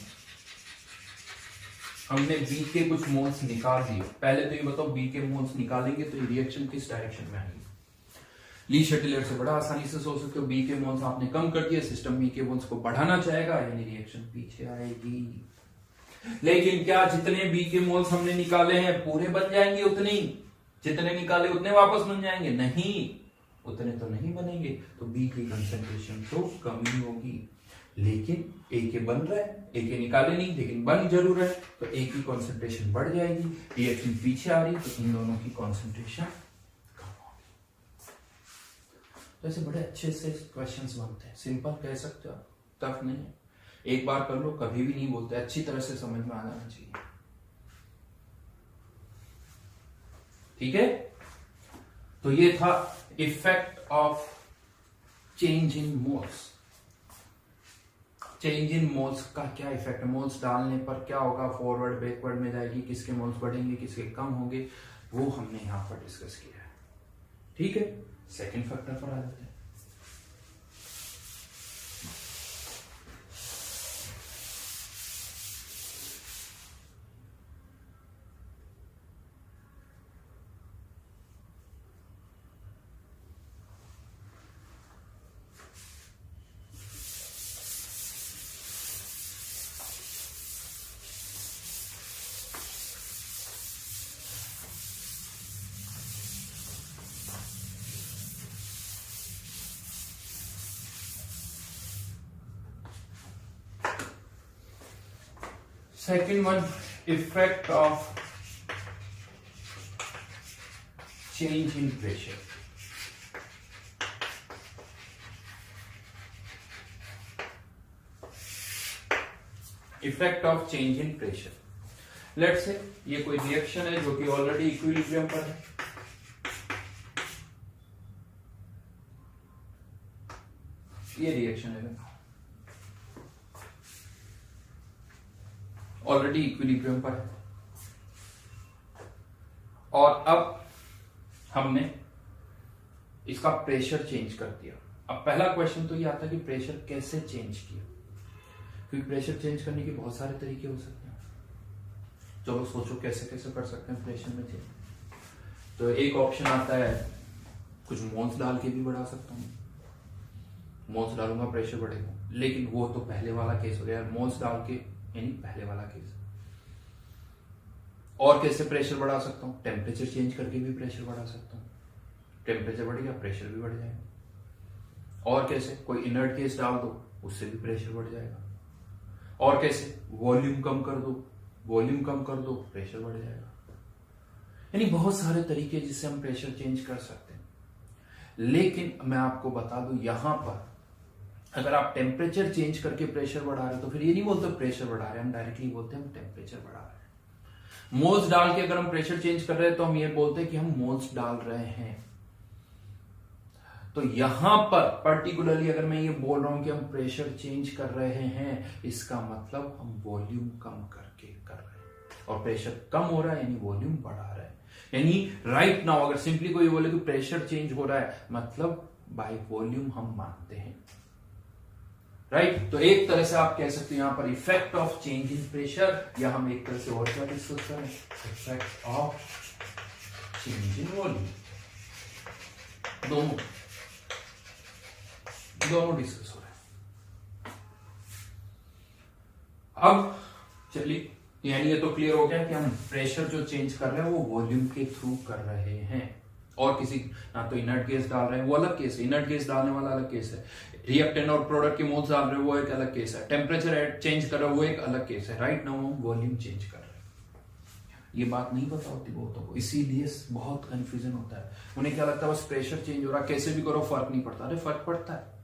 हमने बी के कुछ मोल्स निकाल दिए। पहले तो ये बताओ बी के मोल्स निकालेंगे तो ये रिएक्शन किस डायरेक्शन में आएगी? ली शटिलर से बड़ा आसानी से सोच सकते हो, बी के मोल्स आपने कम कर दिया, सिस्टम बी के मोल्स को बढ़ाना चाहेगा, यानी रिएक्शन पीछे आएगी। लेकिन क्या जितने बी के मोल्स हमने निकाले हैं पूरे बन जाएंगे? उतने ही जितने निकाले उतने वापस बन जाएंगे? नहीं, उतने तो नहीं बनेंगे। तो बी की कंसेंट्रेशन तो कम ही होगी। लेकिन ए के बन रहा है, ए के निकाले नहीं लेकिन बन जरूर है, तो ए की कंसेंट्रेशन बढ़ जाएगी, रिएक्शन पीछे आ रही, तो इन दोनों की कंसेंट्रेशन कम होगी। तो ऐसे बड़े अच्छे से क्वेश्चंस बनते हैं। सिंपल कह सकते हो, टफ नहीं है। एक बार कर लो, कभी भी नहीं बोलते, अच्छी तरह से समझ में आ जाना चाहिए। ठीक है, तो ये था effect of change in moles. Change in moles का क्या इफेक्ट है? मोल्स डालने पर क्या होगा? फॉरवर्ड बैकवर्ड में जाएगी, किसके मोल्स बढ़ेंगे, किसके कम होंगे, वो हमने यहां पर डिस्कस किया है। ठीक है, सेकंड फैक्टर पर आ जाते हैं। Second one, effect of change in pressure. Effect of change in pressure. Let's say ये कोई रिएक्शन है जो कि ऑलरेडी इक्विलिब्रियम पर है। ये रिएक्शन है ऑलरेडी इक्विलिब्रियम पर है, और अब हमने इसका प्रेशर चेंज कर दिया। अब पहला क्वेश्चन तो ये आता है कि प्रेशर कैसे चेंज किया, क्योंकि प्रेशर चेंज करने के बहुत सारे तरीके हो सकते हैं। चलो सोचो कैसे कैसे कर सकते हैं प्रेशर में चेंज। तो एक ऑप्शन आता है कुछ मोल्स डाल के भी बढ़ा सकता हूं, मोल्स डालूंगा प्रेशर बढ़ेगा, लेकिन वो तो पहले वाला केस हो गया, मोल्स डाल के यानी पहले वाला केस। और कैसे प्रेशर बढ़ा सकता हूं? टेम्परेचर चेंज करके भी प्रेशर बढ़ा सकता हूं। टेम्परेचर बढ़ गया, प्रेशर भी बढ़ जाएगा। और कैसे? कोई इनर्ट केस डाल दो, उससे भी प्रेशर बढ़ जाएगा। और कैसे? वॉल्यूम कम कर दो, वॉल्यूम कम कर दो, प्रेशर बढ़ जाएगा। यानी बहुत सारे तरीके जिससे हम प्रेशर चेंज कर सकते हैं। लेकिन मैं आपको बता दूं, यहां पर अगर आप टेम्परेचर चेंज करके प्रेशर बढ़ा रहे हैं तो फिर ये नहीं बोलते प्रेशर बढ़ा रहे हैं, हम डायरेक्टली बोलते हैं हम टेम्परेचर बढ़ा रहे हैं। मोल्स डाल के अगर हम प्रेशर चेंज कर रहे हैं तो हम ये बोलते हैं कि हम मोल्स डाल रहे हैं। तो यहां पर पर्टिकुलरली अगर मैं ये बोल रहा हूं कि हम प्रेशर चेंज कर रहे हैं, इसका मतलब हम वॉल्यूम कम करके कर रहे हैं, और प्रेशर कम हो रहा है यानी वॉल्यूम बढ़ा रहे हैं। यानी राइट नाउ अगर सिंपली कोई बोले कि प्रेशर चेंज हो रहा है, मतलब बाय वॉल्यूम हम मानते हैं। राइट तो एक तरह से आप कह सकते हैं यहां पर effect of change in pressure, या हम एक तरह से और क्या डिस्कस करें, effect of change in volume. दोनों डिस्कस हो रहे हैं। अब चलिए, यानी ये तो क्लियर हो गया कि हम प्रेशर जो चेंज कर रहे हैं वो वॉल्यूम के थ्रू कर रहे हैं, और किसी ना तो इनर्ट गैस डाल रहे हैं, वो अलग केस है। इनर्ट गैस डालने वाला अलग केस है। रिएक्टेंट और प्रोडक्ट के मोल्स डाल रहे हैं, वो एक अलग केस है। टेम्परेचर चेंज कर रहे हैं, वो एक अलग केस है। राइट नाउ हम वॉल्यूम चेंज कर रहे हैं। ये बात नहीं पता होती बहुतों को, इसीलिए बहुत कंफ्यूजन होता है। उन्हें क्या लगता है बस प्रेशर चेंज हो रहा है, कैसे भी करो फर्क नहीं पड़ता। अरे फर्क पड़ता है,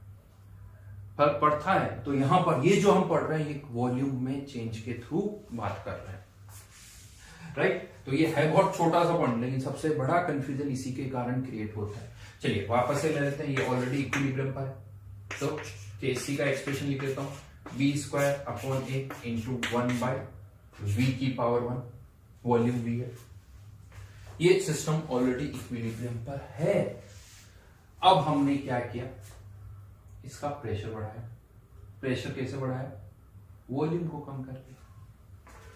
फर्क पड़ता है। तो यहां पर ये जो हम पढ़ रहे हैं ये वॉल्यूम में चेंज के थ्रू बात कर रहे हैं। राइट तो ये है बहुत छोटा सा पॉइंट, लेकिन सबसे बड़ा कंफ्यूजन इसी के कारण क्रिएट होता है। चलिए वापस से ले लेते हैं, ये ऑलरेडी इक्विलिब्रियम पर है, तो केसी का एक्सप्रेशन लिख लेता हूं, बी स्क्वायर अपॉन ए इंटू 1/v की पावर 1, वॉल्यूम v है। ये सिस्टम ऑलरेडी इक्विलिब्रियम पर है। अब हमने क्या किया, इसका प्रेशर बढ़ाया। प्रेशर कैसे बढ़ाया, वॉल्यूम को कम कर दिया।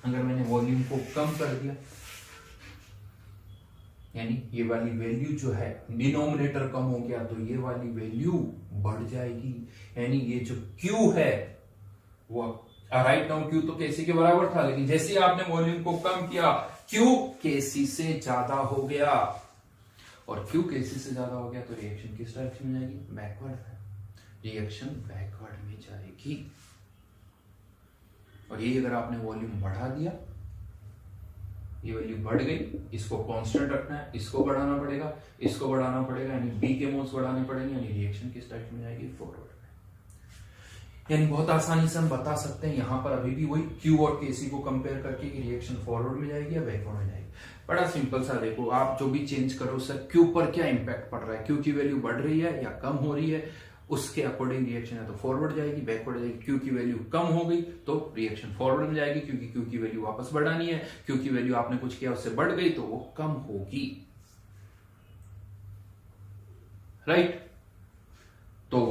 अगर मैंने वॉल्यूम को कम कर दिया यानी ये वाली वैल्यू जो है, डिनोमिनेटर कम हो गया तो ये वाली वैल्यू बढ़ जाएगी। यानी ये जो Q है वो राइट नाउ Q तो Kc के बराबर था, लेकिन जैसे ही आपने वॉल्यूम को कम किया Q Kc से ज्यादा हो गया, और Q Kc से ज्यादा हो गया तो रिएक्शन किस डायरेक्शन में जाएगी, बैकवर्ड। रिएक्शन बैकवर्ड में जाएगी। और ये अगर आपने वॉल्यूम बढ़ा दिया, ये वैल्यू बढ़ गई, इसको कांस्टेंट रखना है, इसको बढ़ाना पड़ेगा, इसको बढ़ाना पड़ेगा, यानी बी के मोल्स बढ़ाने पड़ेंगे, यानी रिएक्शन किस डायरेक्शन में जाएगी, फॉरवर्ड में। यानी बहुत आसानी से हम बता सकते हैं यहां पर अभी भी वही Q और Kc को कंपेयर करके कि रिएक्शन फॉरवर्ड में जाएगी या बैकवर्ड में जाएगी। बड़ा सिंपल सा, देखो आप जो भी चेंज करो सर Q पर क्या इंपैक्ट पड़ रहा है, Q की वैल्यू बढ़ रही है या कम हो रही है, उसके अकॉर्डिंग रिएक्शन है तो फॉरवर्ड जाएगी, बैकवर्ड जाएगी। Q की वैल्यू कम हो गई तो रिएक्शन फॉरवर्ड में जाएगी, क्योंकि Q की वैल्यू वापस बढ़ानी है। Q की वैल्यू आपने कुछ किया उससे बढ़ गई तो वो कम होगी, राइट। तो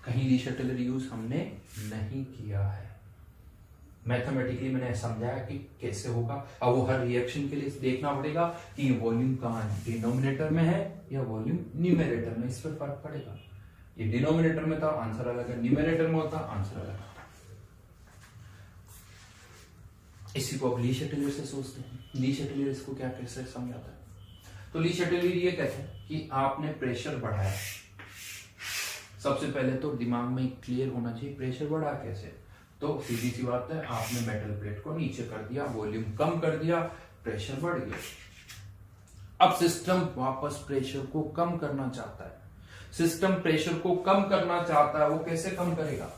कहीं ली शटल यूज हमने नहीं किया है। मैथमेटिकली मैंने समझाया कि कैसे होगा। अब वो हर रिएक्शन के लिए देखना पड़ेगा कि वॉल्यूम कहाँ है, डिनोमिनेटर में है या वॉल्यूम न्यूमरेटर में, इस पर फर्क पड़ेगा। ये डिनोमिनेटर में था, आंसर अलग है, न्यूमरेटर में होता, आंसर अलग है। इसी को अब ली शटलियर से सोचते हैं। ली शटलियर इसको क्या कैसे समझाता है, तो ली शटलियर ये कहते हैं कि आपने प्रेशर बढ़ाया। सबसे पहले तो दिमाग में क्लियर होना चाहिए प्रेशर बढ़ा कैसे। तो सीधी सी बात है, आपने मेटल प्लेट को नीचे कर दिया, वॉल्यूम कम कर दिया, प्रेशर बढ़ गया। अब सिस्टम वापस प्रेशर को कम करना चाहता है। सिस्टम प्रेशर को कम करना चाहता है, वो कैसे कम करेगा,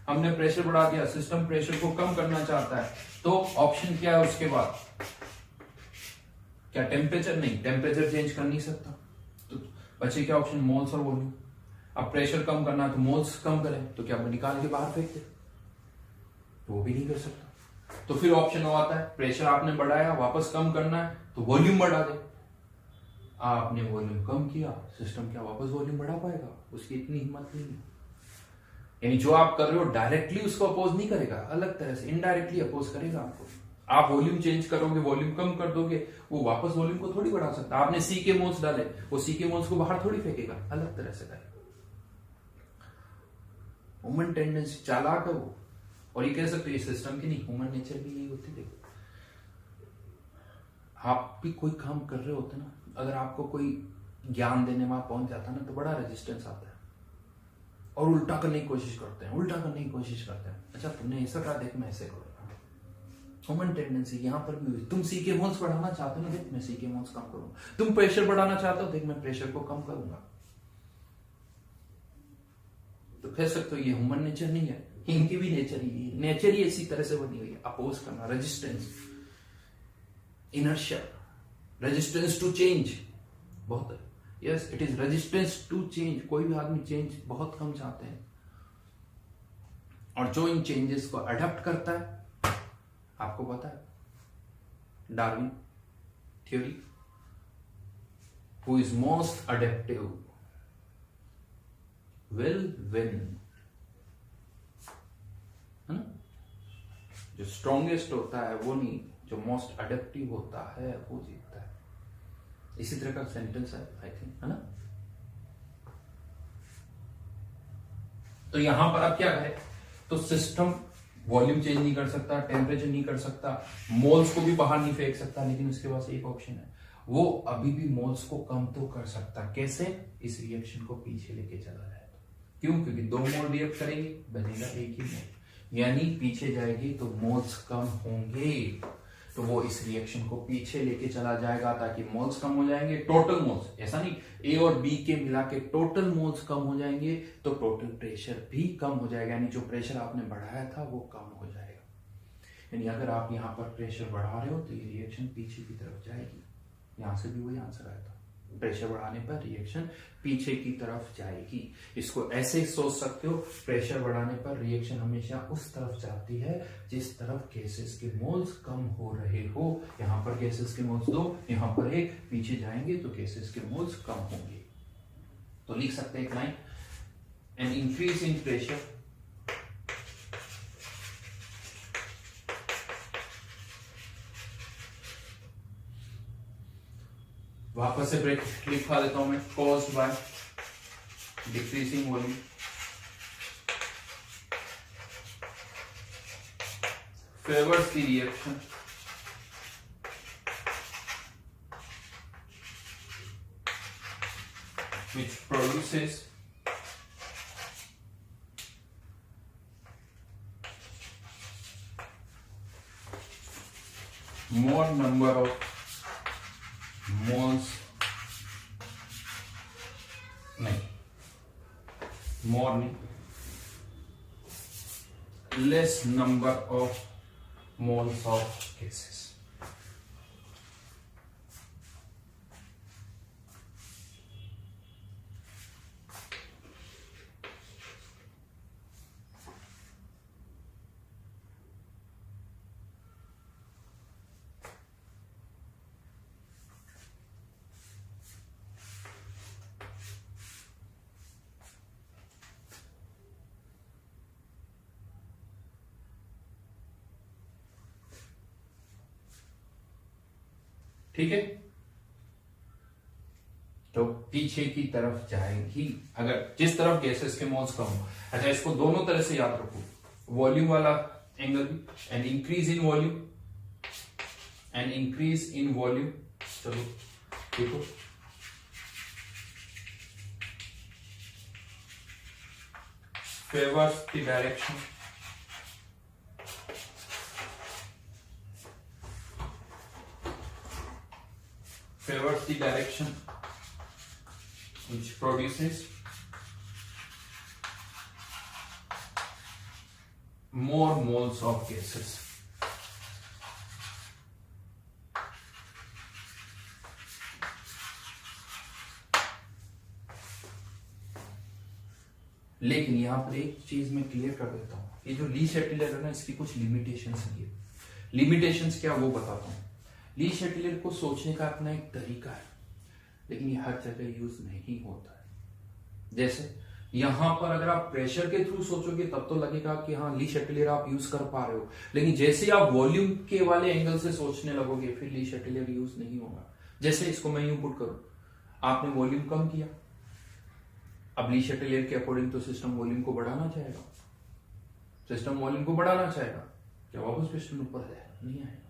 हमने प्रेशर बढ़ा दिया, सिस्टम प्रेशर को कम करना चाहता है, तो ऑप्शन क्या है उसके बाद, क्या टेम्परेचर, नहीं टेम्परेचर चेंज कर नहीं सकता, तो बचे क्या ऑप्शन, मोल्स और वॉल्यूम। अब प्रेशर कम करना है तो मोल्स कम करें, तो क्या वो निकाल के बाहर फेंक दे, वो भी नहीं कर सकता। तो फिर ऑप्शन आता है, प्रेशर आपने बढ़ाया, वापस कम करना है तो वॉल्यूम बढ़ा दे। आपने वॉल्यूम कम किया, सिस्टम क्या वापस वॉल्यूम बढ़ा पाएगा, उसकी इतनी हिम्मत नहीं है। यानी जो आप कर रहे हो डायरेक्टली उसको अपोज नहीं करेगा, अलग तरह से इनडायरेक्टली अपोज करेगा आपको। आप वॉल्यूम चेंज करोगे, वॉल्यूम कम कर दोगे, वो वापस वॉल्यूम को थोड़ी बढ़ा सकता। आपने सी के मोल्स डाले, वो सी के मोल्स को बाहर थोड़ी फेंकेगा, अलग तरह से करेगा। ह्यूमन टेंडेंसी चालाक है वो, और ये कह सकते हो ये सिस्टम की नहीं, ह्यूमन नेचर भी यही होती। देखो आप भी कोई काम कर रहे होते ना, अगर आपको कोई ज्ञान देने वहां पहुंच जाता ना तो बड़ा रेजिस्टेंस आता है, और उल्टा करने की कोशिश करते हैं, उल्टा करने की कोशिश करते हैं। अच्छा तुमने ऐसा कहा, देख मैं ऐसे करूंगा। ह्यूमन टेंडेंसी यहां पर भी हुई। तुम सी के मोल्स बढ़ाना चाहते हो ना, देख मैं सी के मोल्स कम करूंगा। तुम प्रेशर बढ़ाना चाहते हो, देख मैं प्रेशर को कम करूंगा। तो कह सकते हो ये ह्यूमन नेचर नहीं है, इनकी भी नेचर ही इसी तरह से बनी हुई है, अपोज करना, resistance, inertia, resistance to change बहुत। Yes it is resistance to change. कोई भी आदमी चेंज बहुत कम चाहते हैं, और जो इन चेंजेस को अडॉप्ट करता है, आपको पता है Darwin theory, who is most adaptive will win, है ना। जो स्ट्रॉन्गेस्ट होता है वो नहीं, जो मोस्ट अडेप्टिव होता है वो जीतता है। इसी तरह का सेंटेंस है आई थिंक, है ना। तो यहां पर आप क्या करें, तो सिस्टम वॉल्यूम चेंज नहीं कर सकता, टेम्परेचर नहीं कर सकता, मोल्स को भी बाहर नहीं फेंक सकता, लेकिन उसके पास एक ऑप्शन है, वो अभी भी मोल्स को कम तो कर सकता। कैसे, इस रिएक्शन को पीछे लेके चला जाए तो। क्यों, क्योंकि दो मोल रिएक्ट करेंगे, बनेगा एक ही मोल, यानी पीछे जाएगी तो मोल्स कम होंगे, तो वो इस रिएक्शन को पीछे लेके चला जाएगा ताकि मोल्स कम हो जाएंगे। टोटल मोल्स, ऐसा नहीं ए और बी के मिला के टोटल मोल्स कम हो जाएंगे, तो टोटल प्रेशर भी कम हो जाएगा, यानी जो प्रेशर आपने बढ़ाया था वो कम हो जाएगा। यानी अगर आप यहाँ पर प्रेशर बढ़ा रहे हो तो ये रिएक्शन पीछे की तरफ जाएगी। यहां से भी वही आंसर आया था। प्रेशर बढ़ाने पर रिएक्शन पीछे की तरफ जाएगी। इसको ऐसे सोच सकते हो, प्रेशर बढ़ाने पर रिएक्शन हमेशा उस तरफ जाती है जिस तरफ गैसेस के मोल्स कम हो रहे हो। यहाँ पर गैसेस के मोल्स 2, यहाँ पर 1, पीछे जाएंगे तो गैसेस के मोल्स कम होंगे। तो लिख सकते हैं एक line, an increase in pressure वापस से ब्रेक लिखवा देता हूं मैं, caused by decreasing volume favours the reaction which produces more number of moles, less number of moles of gases। ठीक है, तो पीछे की तरफ जाएगी अगर जिस तरफ गैसेस के मोल्स कम हो। अच्छा, इसको दोनों तरह से याद रखो, वॉल्यूम वाला एंगल भी, an increase in volume, an increase in volume. चलो देखो, favours the direction which produces more moles of gases। लेकिन यहां पर एक चीज मैं क्लियर कर देता हूं, ये जो ली शेटिलर है ना, इसकी कुछ लिमिटेशंस है। लिमिटेशंस क्या वो बताता हूं। ली शेटिलर को सोचने का अपना एक तरीका है, लेकिन ये हर जगह यूज नहीं होता है। जैसे यहां पर अगर आप प्रेशर के थ्रू सोचोगे तब तो लगेगा कि हाँ ली शेटिलर आप यूज कर पा रहे हो, लेकिन जैसे आप वॉल्यूम के वाले एंगल से सोचने लगोगे फिर ली शेटिलर यूज नहीं होगा। जैसे इसको मैं यूं पुट करूं, आपने वॉल्यूम कम किया, अब ली शेटिलर के अकॉर्डिंग तो सिस्टम वॉल्यूम को बढ़ाना चाहेगा, सिस्टम वॉल्यूम को बढ़ाना चाहेगा, क्या वापस पिस्टन ऊपर जाएगा? नहीं आएगा।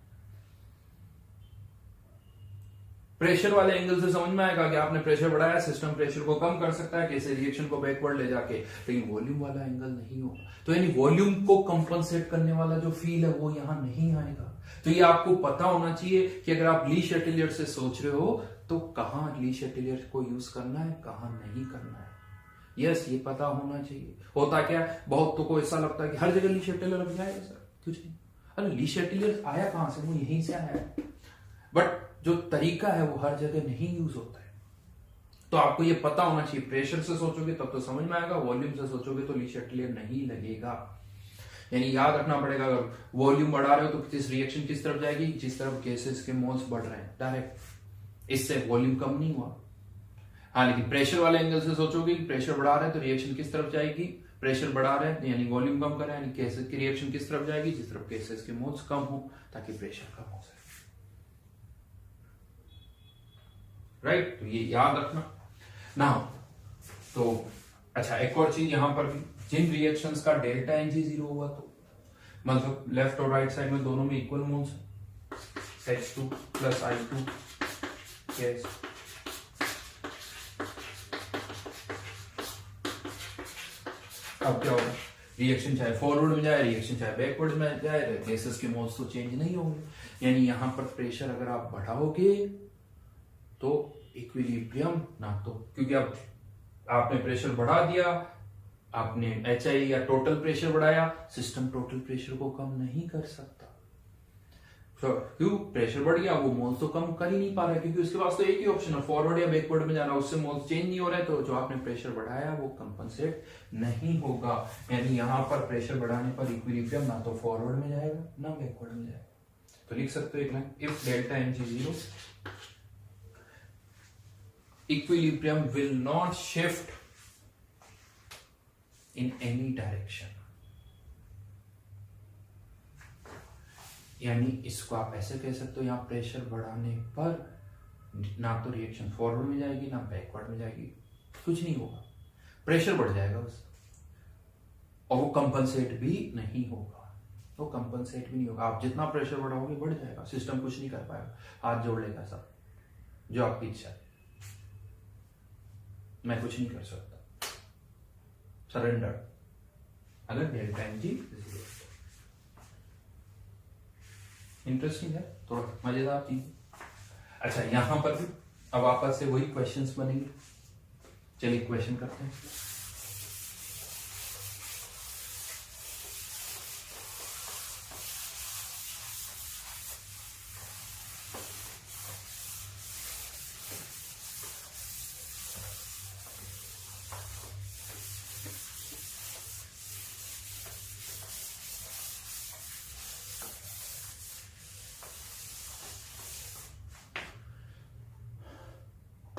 प्रेशर वाले एंगल से समझ में आएगा कि आपने प्रेशर बढ़ाया, सिस्टम प्रेशर को कम कर सकता है कैसे, रिएक्शन को बैकवर्ड ले जाके, लेकिन वॉल्यूम वाला एंगल नहीं होगा। तो यानी वॉल्यूम को कंपनसेट करने वाला जो फील है वो यहां नहीं आएगा। तो ये आपको पता होना चाहिए कि अगर आप ली शेटिलर से सोच रहे हो तो कहां ली शेटिलर को यूज करना है, कहां नहीं करना है। यस, ये पता होना चाहिए। होता क्या, बहुत तो को ऐसा लगता है कि हर जगह ली शेटिलर लग जाएगा सर, कुछ नहीं। अरे ली शेटिलर आया कहां से, वो यहीं से आया है, बट जो तरीका है वो हर जगह नहीं यूज होता है। तो आपको ये पता होना चाहिए, प्रेशर से सोचोगे तब तो समझ में आएगा, वॉल्यूम से सोचोगे तो ली शेटिलर नहीं लगेगा। यानी याद रखना पड़ेगा, अगर वॉल्यूम बढ़ा रहे हो तो किस रिएक्शन किस तरफ जाएगी, जिस तरफ गैसेस के मोल्स बढ़ रहे हैं डायरेक्ट, इससे वॉल्यूम कम नहीं हुआ। हाँ, लेकिन प्रेशर वाले एंगल से सोचोगे कि प्रेशर बढ़ा रहे हैं तो रिएक्शन किस तरफ जाएगी, प्रेशर बढ़ा रहे हैं यानी वॉल्यूम कम कर रहे हैं, यानी गैसेस की रिएक्शन किस तरफ जाएगी, जिस तरफ गैसेस के मोल्स कम हो ताकि प्रेशर कम हो सके। राइट, तो ये याद रखना ना। तो अच्छा, एक और चीज यहां पर भी, जिन रिएक्शंस का डेल्टा एनजी 0 हुआ तो मतलब लेफ्ट और राइट साइड में दोनों में इक्वल मोल्स है, H2 प्लस I2 गैस, अब क्या होगा, रिएक्शन चाहे फॉरवर्ड में जाए, रिएक्शन चाहे बैकवर्ड में जाए, गैसेस के मोल्स तो चेंज नहीं होंगे। यानी यहां पर प्रेशर अगर आप बढ़ाओगे तो इक्विलिब्रियम ना, तो क्योंकि अब आपने प्रेशर बढ़ा दिया, आपने HI या टोटल प्रेशर बढ़ाया, सिस्टम टोटल प्रेशर को कम नहीं कर सकता। तो क्यों प्रेशर बढ़ गया, वो मोल्स तो कम कर ही नहीं पा रहा है, क्योंकि उसके पास तो एक ही ऑप्शन है, फॉरवर्ड या बैकवर्ड में जाना, उससे मोल्स चेंज नहीं हो रहा है, तो जो आपने प्रेशर बढ़ाया वो कंपनसेट नहीं होगा। यानी यहां पर प्रेशर बढ़ाने पर इक्विलिब्रियम ना तो फॉरवर्ड में जाएगा ना बैकवर्ड में जाएगा। तो लिख सकते हो एक line, if delta M G 0 equilibrium will not shift in any direction. यानी इसको आप ऐसे कह सकते हो, यहां प्रेशर बढ़ाने पर ना तो रिएक्शन फॉरवर्ड में जाएगी ना बैकवर्ड में जाएगी, कुछ नहीं होगा, प्रेशर बढ़ जाएगा बस, और वो कंपनसेट भी नहीं होगा, वो कंपनसेट भी नहीं होगा। आप जितना प्रेशर बढ़ाओगे बढ़ जाएगा, सिस्टम कुछ नहीं कर पाएगा, हाथ जोड़ लेगा सब, जो आपकी इच्छा है, मैं कुछ नहीं कर सकता, सरेंडर। अगर डेल्टा एम जी इंटरेस्टिंग है, थोड़ा मजेदार चीज। अच्छा, यहां पर भी अब वापस से वही क्वेश्चंस बनेंगे, चलिए क्वेश्चन करते हैं।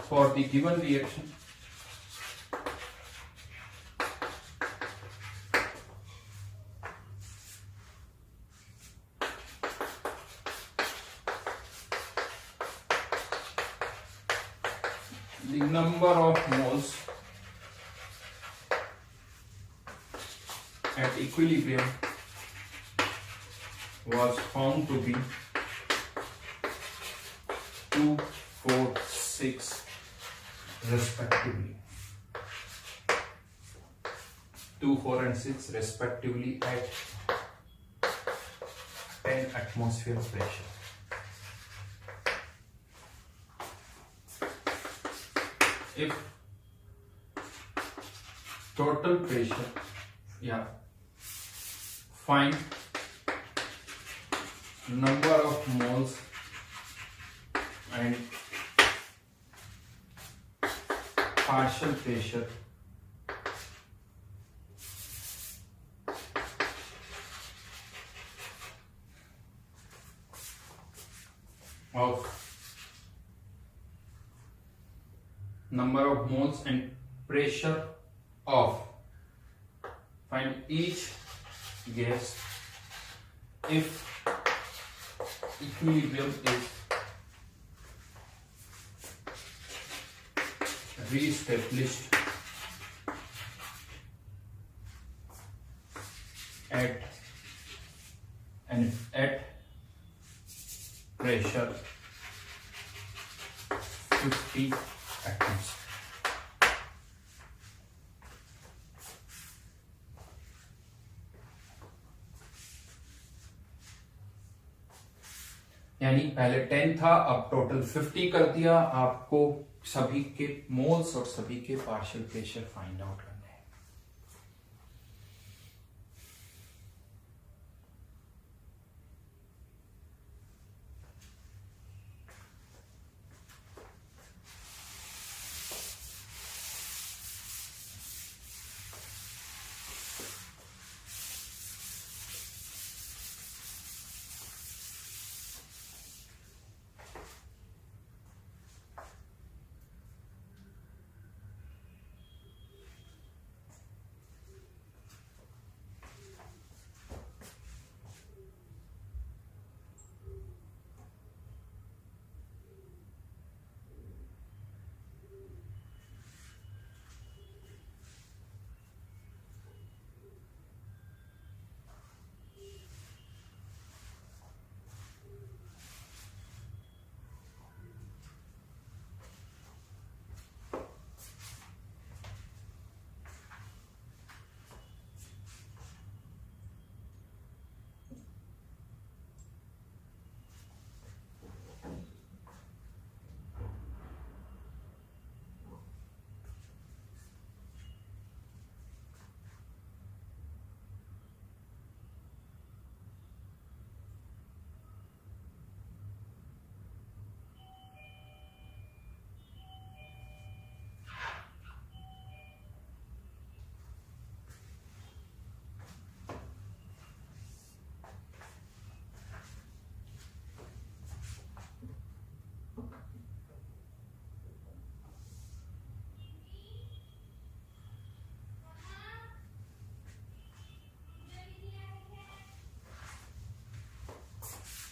For the given reaction, the number of moles at equilibrium was found to be 2, 4, 6 respectively. 2, 4 and 6 respectively at 10 atmosphere pressure. If total pressure, find number of moles and partial pressure of number of moles and pressure of, find each gas if equilibrium is re-established at pressure 50 atmosphere. यानी पहले 10 था, अब total 50 कर दिया। आपको सभी के moles और सभी के पार्शियल प्रेशर फाइंड आउट करना है।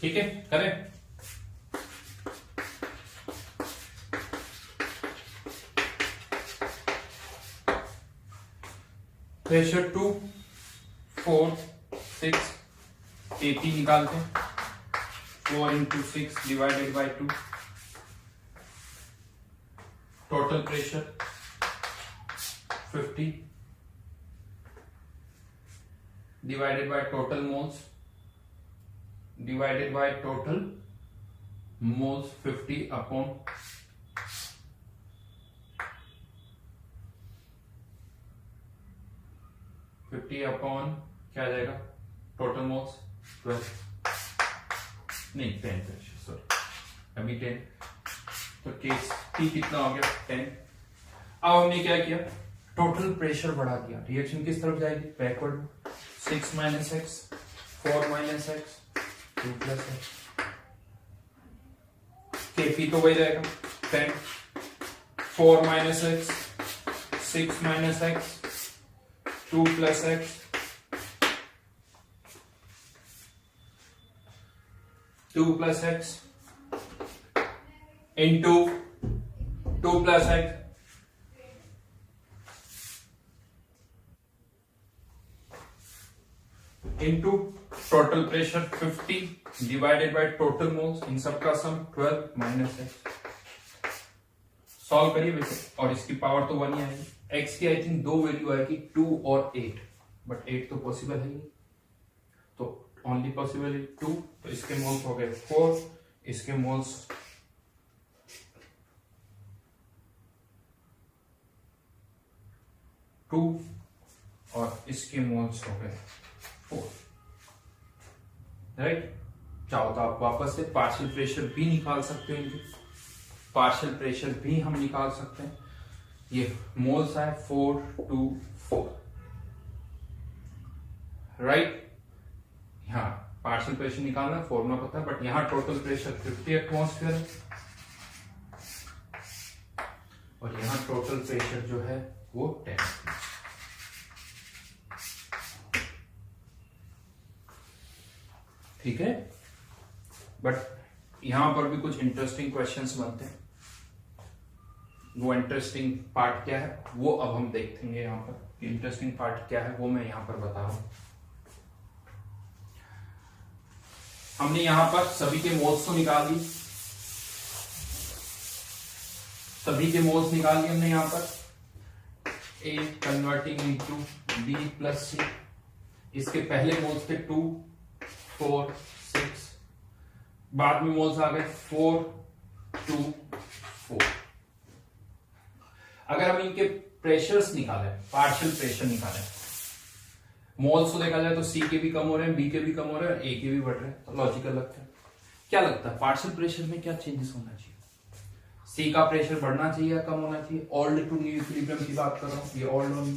ठीक है, करें। प्रेशर 2, 4, 6, AP निकालते हैं। 4 into 6 divided by 2, total pressure 50 divided by total moles divided by total moles 50 upon 50 upon क्या आ जाएगा, टोटल मोल्स 12 नहीं 10, सॉरी अभी 10, तो केस T कितना हो गया 10। अब हमने क्या किया, टोटल प्रेशर बढ़ा दिया, रिएक्शन किस तरफ जाएगी, backward. 6 minus x, 4 minus x, 2 plus x, KP तो वही रहेगा 10, 4 minus x, 6 minus x, 2 plus x, 2 plus x into 2 plus x into total pressure 50 divided by total moles, इन सब का सम 12 माइनस एक्स। सॉल्व करिए वैसे, और इसकी पावर तो 1 ही आएगी। एक्स की आई थिंक 2 वैल्यू आएगी, 2 और 8, बट 8 तो पॉसिबल है नहीं, तो ओनली पॉसिबल है 2। तो इसके मोल्स हो गए 4, इसके मोल्स 2 और इसके मोल्स हो गए 4, राइट। चाहो तो आप वापस से पार्शियल प्रेशर भी निकाल सकते हो, इनके पार्शियल प्रेशर भी हम निकाल सकते हैं। ये मोल्स है 4, 2, 4, राइट। यहाँ पार्शियल प्रेशर निकालना है, फॉर्मूला पता है, बट यहाँ टोटल प्रेशर 50 एटमॉस्फेयर है और यहाँ टोटल प्रेशर जो है वो 10। ठीक है, बट यहां पर भी कुछ इंटरेस्टिंग क्वेश्चंस बनते हैं। वो इंटरेस्टिंग पार्ट क्या है वो अब हम देखेंगे। यहां पर इंटरेस्टिंग पार्ट क्या है वो मैं यहां पर बता रहा हूं। हमने यहां पर सभी के मोल्स तो निकाल दी, सभी के मोल्स निकाल लिए हमने यहां पर। A converting into B plus C, इसके पहले मोल्स थे 2, 4, 6, बाद में मोल्स आ गए 4, 2, 4। अगर हम इनके प्रेशर्स निकालें, पार्शियल प्रेशर निकालें, मोल्स को देखा जाए तो C के भी कम हो रहे हैं, B के भी कम हो रहे हैं और A के भी बढ़ रहे हैं, तो लॉजिकल लगता है। क्या लगता है पार्शियल प्रेशर में क्या चेंजेस होना चाहिए? C का प्रेशर बढ़ना चाहिए या कम होना चाहिए? ओल्ड टू न्यू इक्विलिब्रियम की बात कर रहा हूं, ये ओल्ड और न्यू,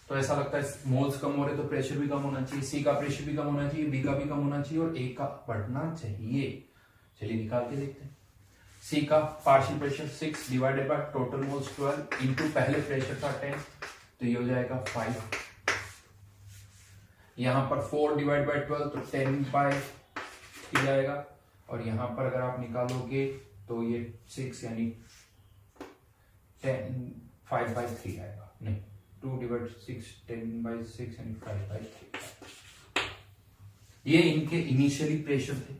तो ऐसा लगता है मोल्स कम हो रहे तो प्रेशर भी कम होना चाहिए, C का प्रेशर भी कम होना चाहिए, B का भी कम होना चाहिए और A का बढ़ना चाहिए। चलिए निकाल के देखते हैं। C का partial pressure 6 divided by total moles 12 into पहले प्रेशर था 10, तो ये हो जाएगा 5। यहां पर 4 डिवाइड बाय 12 तो 10 बाय हो जाएगा, और यहां पर अगर आप निकालोगे तो ये 6 यानी 5 बाय 3 आएगा, नहीं 2 डिवाइड 6 10 बाई 6 यानी 5 बाई 3। ये इनके इनिशियली प्रेशर थे।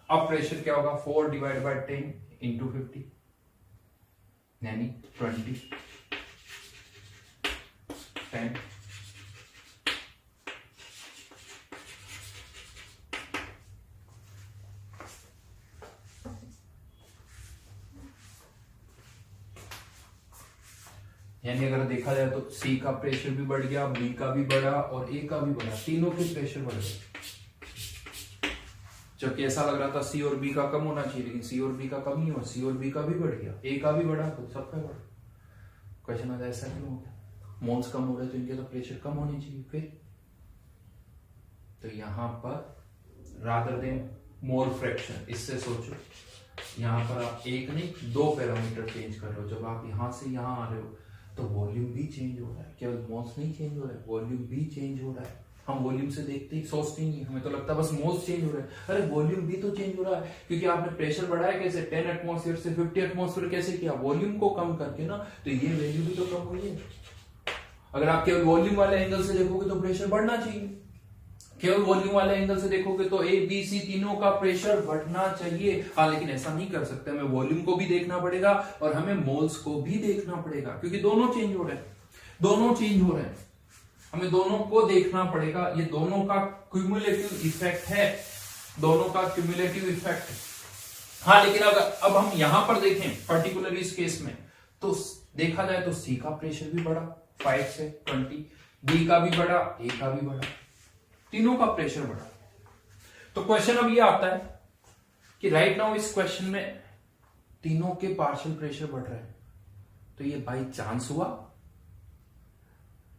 अब प्रेशर क्या होगा, 4 डिवाइड बाई 10 इंटू 50 यानी 20, 10, यानी अगर देखा जाए तो C का प्रेशर भी बढ़ गया, B का भी बढ़ा और A का भी बढ़ा, तीनों के प्रेशर बढ़ गए। जबकि ऐसा लग रहा था C और B का कम होना चाहिए, लेकिन C और B का कम ही हुआ, C और B का भी बढ़ गया, A का भी बढ़ा तो सबका बढ़ा। क्वेश्चन आता है ऐसा क्यों हो गया? मोल्स कम हो रहे तो इनके तो प्रेशर कम होने चाहिए फिर। तो यहां पर रादर देन मोल फ्रैक्शन, इससे सोचो यहां पर आप एक नहीं 2 पैरामीटर चेंज कर रहे हो। जब आप यहां से यहां आ रहे हो तो वॉल्यूम भी चेंज हो रहा है, केवल मोल्स नहीं चेंज हो रहा है, वॉल्यूम भी चेंज हो रहा है। हम वॉल्यूम से देखते ही सोचते ही नहीं, हमें तो लगता है बस मोल्स चेंज हो रहे हैं। अरे वॉल्यूम भी तो चेंज हो रहा है, क्योंकि आपने प्रेशर बढ़ाया कैसे, 10 एटमॉस्फेयर से 50 एटमॉस्फेयर कैसे किया, वॉल्यूम को कम करके ना, तो ये वैल्यू भी तो कम हुई है। अगर आप केवल वॉल्यूम वाले एंगल से देखोगे तो प्रेशर बढ़ना चाहिए, केवल वॉल्यूम वाले एंगल से देखोगे तो ए बी सी तीनों का प्रेशर बढ़ना चाहिए। हाँ, लेकिन ऐसा नहीं कर सकते, हमें वॉल्यूम को भी देखना पड़ेगा और हमें मोल्स को भी देखना पड़ेगा, क्योंकि दोनों चेंज हो रहे हैं, दोनों चेंज हो रहे हैं, हमें दोनों को देखना पड़ेगा। ये दोनों का क्यूमुलेटिव इफेक्ट है, दोनों का क्यूमुलेटिव इफेक्ट है। हाँ, लेकिन अगर अब हम यहां पर देखें पर्टिकुलर इस केस में, तो देखा जाए तो सी का प्रेशर भी बढ़ा 5 से 20, बी का भी बढ़ा, ए का भी बढ़ा, तीनों का प्रेशर बढ़ा। तो क्वेश्चन अब ये आता है कि राइट नाउ इस क्वेश्चन में तीनों के पार्शियल प्रेशर बढ़ रहे हैं, तो ये बाई चांस हुआ,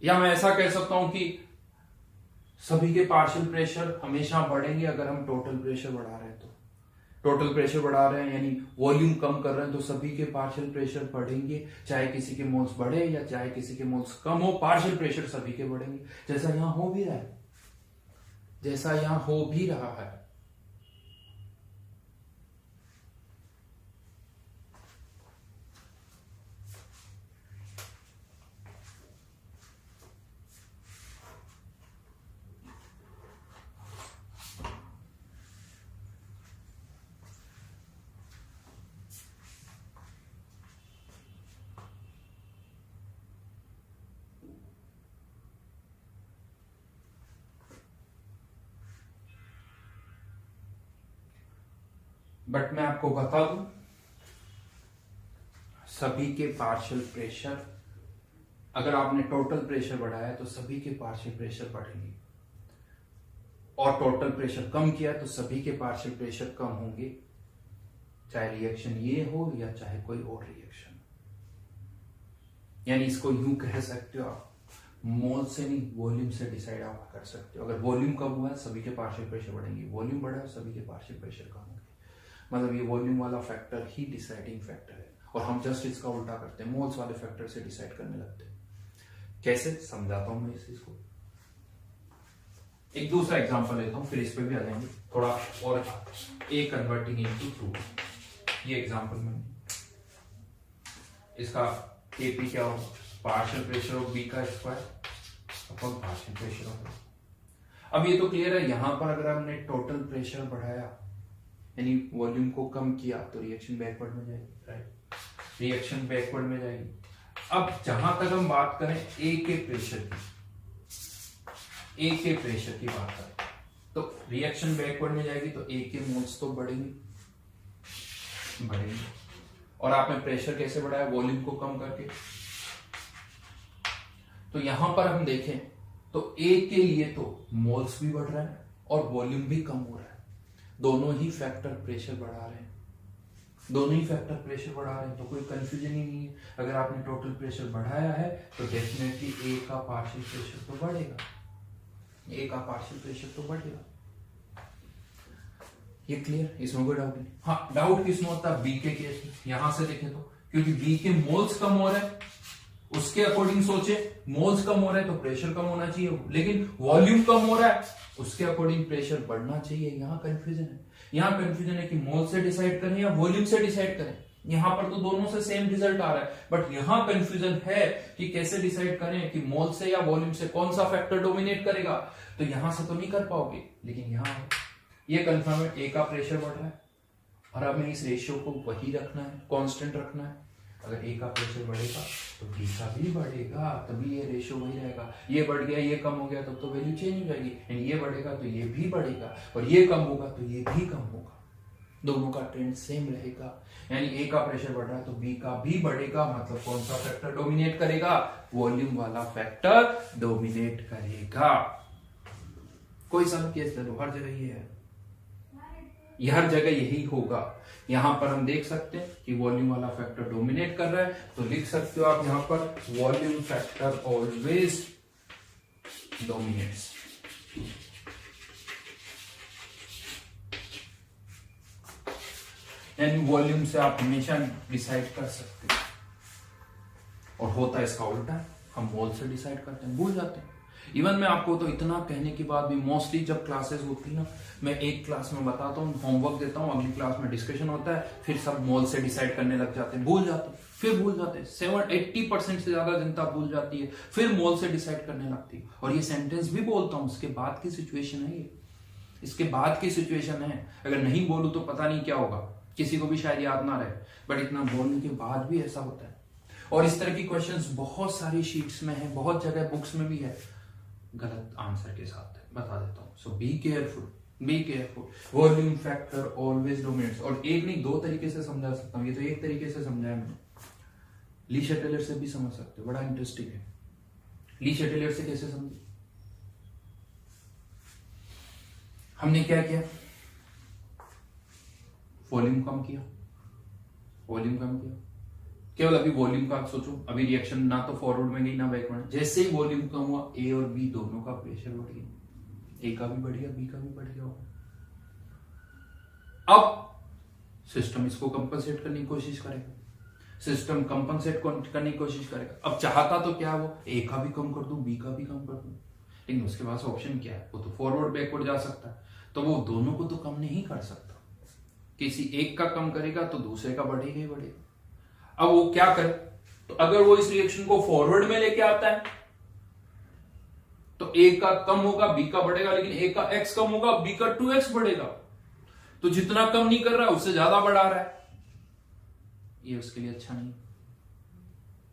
या मैं ऐसा कह सकता हूं कि सभी के पार्शियल प्रेशर हमेशा बढ़ेंगे अगर हम टोटल प्रेशर बढ़ा रहे हैं। तो टोटल प्रेशर बढ़ा रहे हैं यानी वॉल्यूम कम कर रहे हैं, तो सभी के पार्शियल प्रेशर बढ़ेंगे, चाहे किसी के मोल्स बढ़े या चाहे किसी के मोल्स कम हो, पार्शियल प्रेशर सभी के बढ़ेंगे, जैसा यहां हो भी रहा है, जैसा यहां हो भी रहा है। बट मैं आपको बता दूं, सभी के पार्शियल प्रेशर, अगर आपने टोटल प्रेशर बढ़ाया तो सभी के पार्शियल प्रेशर बढ़ेंगे, और टोटल प्रेशर कम किया तो सभी के पार्शियल प्रेशर कम होंगे, चाहे रिएक्शन ये हो या चाहे कोई और रिएक्शन। यानी इसको यूं कह सकते हो आप, मोल से नहीं वॉल्यूम से डिसाइड आप कर सकते हो। अगर वॉल्यूम कम हुआ है सभी के पार्शियल प्रेशर बढ़ेंगे, वॉल्यूम बढ़ा है सभी के पार्शियल प्रेशर कम होंगे। मतलब ये वॉल्यूम वाला फैक्टर ही डिसाइडिंग फैक्टर है, और हम जस्ट इसका उल्टा करते हैं, मोल्स वाले फैक्टर से डिसाइड करने लगते हैं। कैसे, समझाता हूं मैं इस चीज को। एक दूसरा एग्जांपल लेता हूं, फिर इस पे भी आ जाएंगे थोड़ा और। ए कन्वर्टिंग इनटू 2, ये एग्जांपल में इसका एपी क्या होगा, पार्शियल प्रेशर ऑफ बी का square upon partial pressure of. अब ये तो क्लियर है, यहां पर अगर हमने टोटल प्रेशर बढ़ाया यानी वॉल्यूम को कम किया तो रिएक्शन बैकवर्ड में जाएगी, राइट, रिएक्शन बैकवर्ड में जाएगी। अब जहां तक हम बात करें ए के प्रेशर की बात करें तो रिएक्शन बैकवर्ड में जाएगी तो ए के मोल्स तो बढ़ेंगे, और आपने प्रेशर कैसे बढ़ाया, वॉल्यूम को कम करके। तो यहां पर हम देखें तो ए के लिए तो मोल्स भी बढ़ रहा है और वॉल्यूम भी कम हो रहा है, दोनों ही फैक्टर प्रेशर बढ़ा रहे हैं, दोनों ही फैक्टर प्रेशर बढ़ा रहे हैं, तो कोई कंफ्यूजन ही नहीं है। अगर आपने टोटल प्रेशर बढ़ाया है तो डेफिनेटली ए का पार्शियल प्रेशर तो बढ़ेगा, ए का पार्शियल प्रेशर तो बढ़ेगा। ये क्लियर, इसमें कोई डाउट नहीं। हाँ, डाउट किसमें होता है, बी के केस में। यहां से देखें तो क्योंकि बी के मोल्स कम हो रहे हैं, उसके अकॉर्डिंग सोचे, मोल्स कम हो रहे हैं तो प्रेशर कम होना चाहिए, लेकिन वॉल्यूम कम हो रहा है उसके अकॉर्डिंग प्रेशर बढ़ना चाहिए। यहां कंफ्यूजन है, यहां कंफ्यूजन है कि मोल से डिसाइड करें या वॉल्यूम से डिसाइड करें। यहां पर तो दोनों से सेम रिजल्ट आ रहा है, बट यहां कंफ्यूजन है कि कैसे डिसाइड करें कि मोल से या वॉल्यूम से कौन सा फैक्टर डोमिनेट करेगा। तो यहां से तो नहीं कर पाओगे, लेकिन यहां ये कंफर्म है, ए का प्रेशर बढ़ रहा है और हमें इस रेशियो को वही रखना है, कांस्टेंट रखना है। अगर ए का प्रेशर बढ़ेगा तो बी का भी बढ़ेगा, तभी ये रेशियो वही रहेगा। ये बढ़ गया, ये कम हो गया, तब तो वैल्यू चेंज हो जाएगी। एंड ये बढ़ेगा तो ये भी बढ़ेगा, और ये कम होगा तो ये भी कम होगा, दोनों का ट्रेंड सेम रहेगा। यानी ए का प्रेशर बढ़ रहा है तो बी का भी बढ़ेगा, मतलब कौन सा फैक्टर डोमिनेट करेगा, वॉल्यूम वाला फैक्टर डोमिनेट करेगा। कोई सा केस ले लो, हर जगह ये है, हर जगह यही होगा। यहां पर हम देख सकते हैं कि वॉल्यूम वाला फैक्टर डोमिनेट कर रहा है, तो लिख सकते हो आप यहां पर वॉल्यूम फैक्टर ऑलवेज डोमिनेट्स। यानी वॉल्यूम से आप हमेशा डिसाइड कर सकते हैं, और होता है इसका उल्टा, हम मोल से डिसाइड करते हैं, भूल जाते हैं। इवन मैं आपको तो इतना कहने के बाद भी मोस्टली जब क्लासेस होती है ना, मैं एक क्लास में बताता हूँ, होमवर्क देता हूँ, अगली क्लास में डिस्कशन होता है, फिर सब मोल से डिसाइड करने लग जाते हैं, भूल जाते हैं, फिर भूल जाते हैं। 80% से ज्यादा जनता भूल जाती है, फिर मोल से डिसाइड करने लगती है। और ये सेंटेंस भी बोलता हूँ, उसके बाद की सिचुएशन है ये, इसके बाद की सिचुएशन है। अगर नहीं बोलूं तो पता नहीं क्या होगा, किसी को भी शायद याद ना रहे, बट इतना बोलने के बाद भी ऐसा होता है। और इस तरह की क्वेश्चंस बहुत सारी शीट्स में है, बहुत जगह बुक्स में भी है, गलत आंसर के साथ है, बता देता हूं। So be careful, be careful. Volume factor always dominates. और एक नहीं, दो तरीके से समझा सकता हूं, ये तो एक तरीके से समझाया मैंने, ली शटेलर से भी समझ सकते हो, बड़ा इंटरेस्टिंग है। ली शटेलर से कैसे समझे? हमने क्या किया, वॉल्यूम कम किया, वॉल्यूम कम किया, केवल अभी वॉल्यूम का सोचो, अभी रिएक्शन ना तो फॉरवर्ड में गई ना बैकवर्ड, जैसे ही वॉल्यूम कम हुआ ए और बी दोनों का प्रेशर बढ़ गया, ए का भी बढ़ गया, बी का भी बढ़ गया होगा। अब सिस्टम इसको कंपनसेट करने की कोशिश करेगा, सिस्टम कंपनसेट करने की कोशिश करेगा। अब चाहता तो क्या, वो ए का भी कम कर दूं, बी का भी कम कर दूं, लेकिन उसके पास ऑप्शन क्या है, वो तो फॉरवर्ड बैकवर्ड जा सकता है, तो वो दोनों को तो कम नहीं कर सकता। किसी एक का कम करेगा तो दूसरे का बढ़ेगा ही बढ़ेगा। अब वो क्या करे, तो अगर वो इस रिएक्शन को फॉरवर्ड में लेके आता है तो ए का कम होगा, बी का बढ़ेगा, लेकिन ए का एक्स कम होगा, बी का 2x बढ़ेगा। तो जितना कम नहीं कर रहा है उससे ज्यादा बढ़ा रहा है, ये उसके लिए अच्छा नहीं।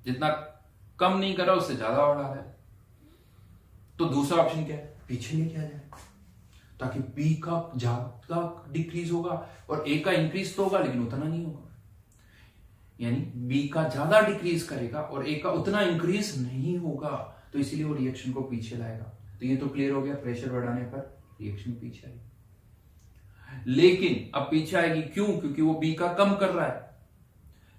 जितना कम नहीं कर रहा उससे ज्यादा बढ़ा रहा है, तो दूसरा ऑप्शन क्या है, पीछे लेके आ जाए, ताकि बी का ज्यादा डिक्रीज होगा और ए का इंक्रीज तो होगा लेकिन उतना नहीं होगा। यानी बी का ज्यादा डिक्रीज करेगा और ए का उतना इंक्रीज नहीं होगा, तो इसीलिए वो रिएक्शन को पीछे लाएगा। तो ये तो क्लियर हो गया, प्रेशर बढ़ाने पर रिएक्शन पीछे आएगी। लेकिन अब पीछे आएगी क्यों, क्योंकि वो बी का कम कर रहा है।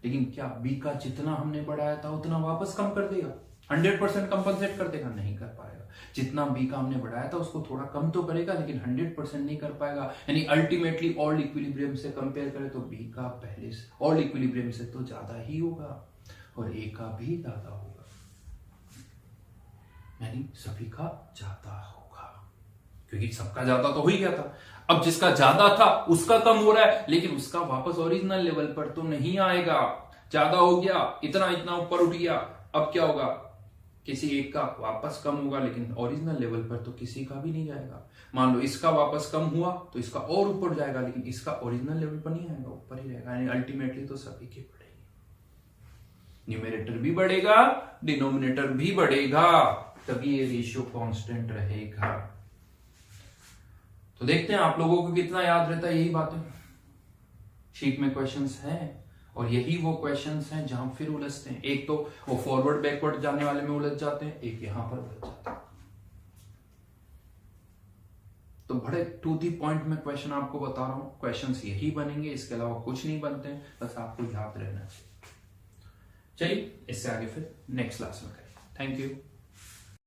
लेकिन क्या बी का जितना हमने बढ़ाया था उतना वापस कम कर देगा, 100% कंपनसेट कर देगा? नहीं कर पाएगा। जितना बी का हमने बढ़ाया था उसको थोड़ा कम तो करेगा, लेकिन 100% नहीं कर पाएगा। यानी अल्टीमेटली ऑल इक्विलिब्रियम से कंपेयर करें तो बी का पहले से ऑल इक्विलिब्रियम से तो ज्यादा ही होगा और ए का भी ज्यादा होगा, यानी सभी का ज्यादा होगा, क्योंकि सबका ज्यादा तो हो ही गया था। अब जिसका ज्यादा था उसका कम हो रहा है, लेकिन उसका वापस ओरिजिनल लेवल पर तो नहीं आएगा। ज्यादा हो गया, इतना इतना ऊपर उठ गया, अब क्या होगा, किसी एक का वापस कम होगा, लेकिन ओरिजिनल लेवल पर तो किसी का भी नहीं जाएगा। मान लो इसका वापस कम हुआ तो इसका और ऊपर जाएगा, लेकिन इसका ओरिजिनल लेवल पर नहीं आएगा, ऊपर ही रहेगा। यानी अल्टीमेटली तो सभी के बढ़ेंगे, न्यूमरेटर भी बढ़ेगा, डिनोमिनेटर भी बढ़ेगा, तभी ये रेशियो कांस्टेंट रहेगा। तो देखते हैं आप लोगों को कितना याद रहता है। यही बातें शीट में क्वेश्चंस हैं, और यही वो क्वेश्चंस हैं जहां फिर उलझते हैं। एक तो वो फॉरवर्ड बैकवर्ड जाने वाले में उलझ जाते हैं, एक यहां पर उलझ जाते हैं। तो बड़े टू दी पॉइंट में क्वेश्चन आपको बता रहा हूं, क्वेश्चंस यही बनेंगे, इसके अलावा कुछ नहीं बनते हैं, बस आपको याद रहना चाहिए। चलिए इससे आगे फिर नेक्स्ट क्लास में करें। Thank you.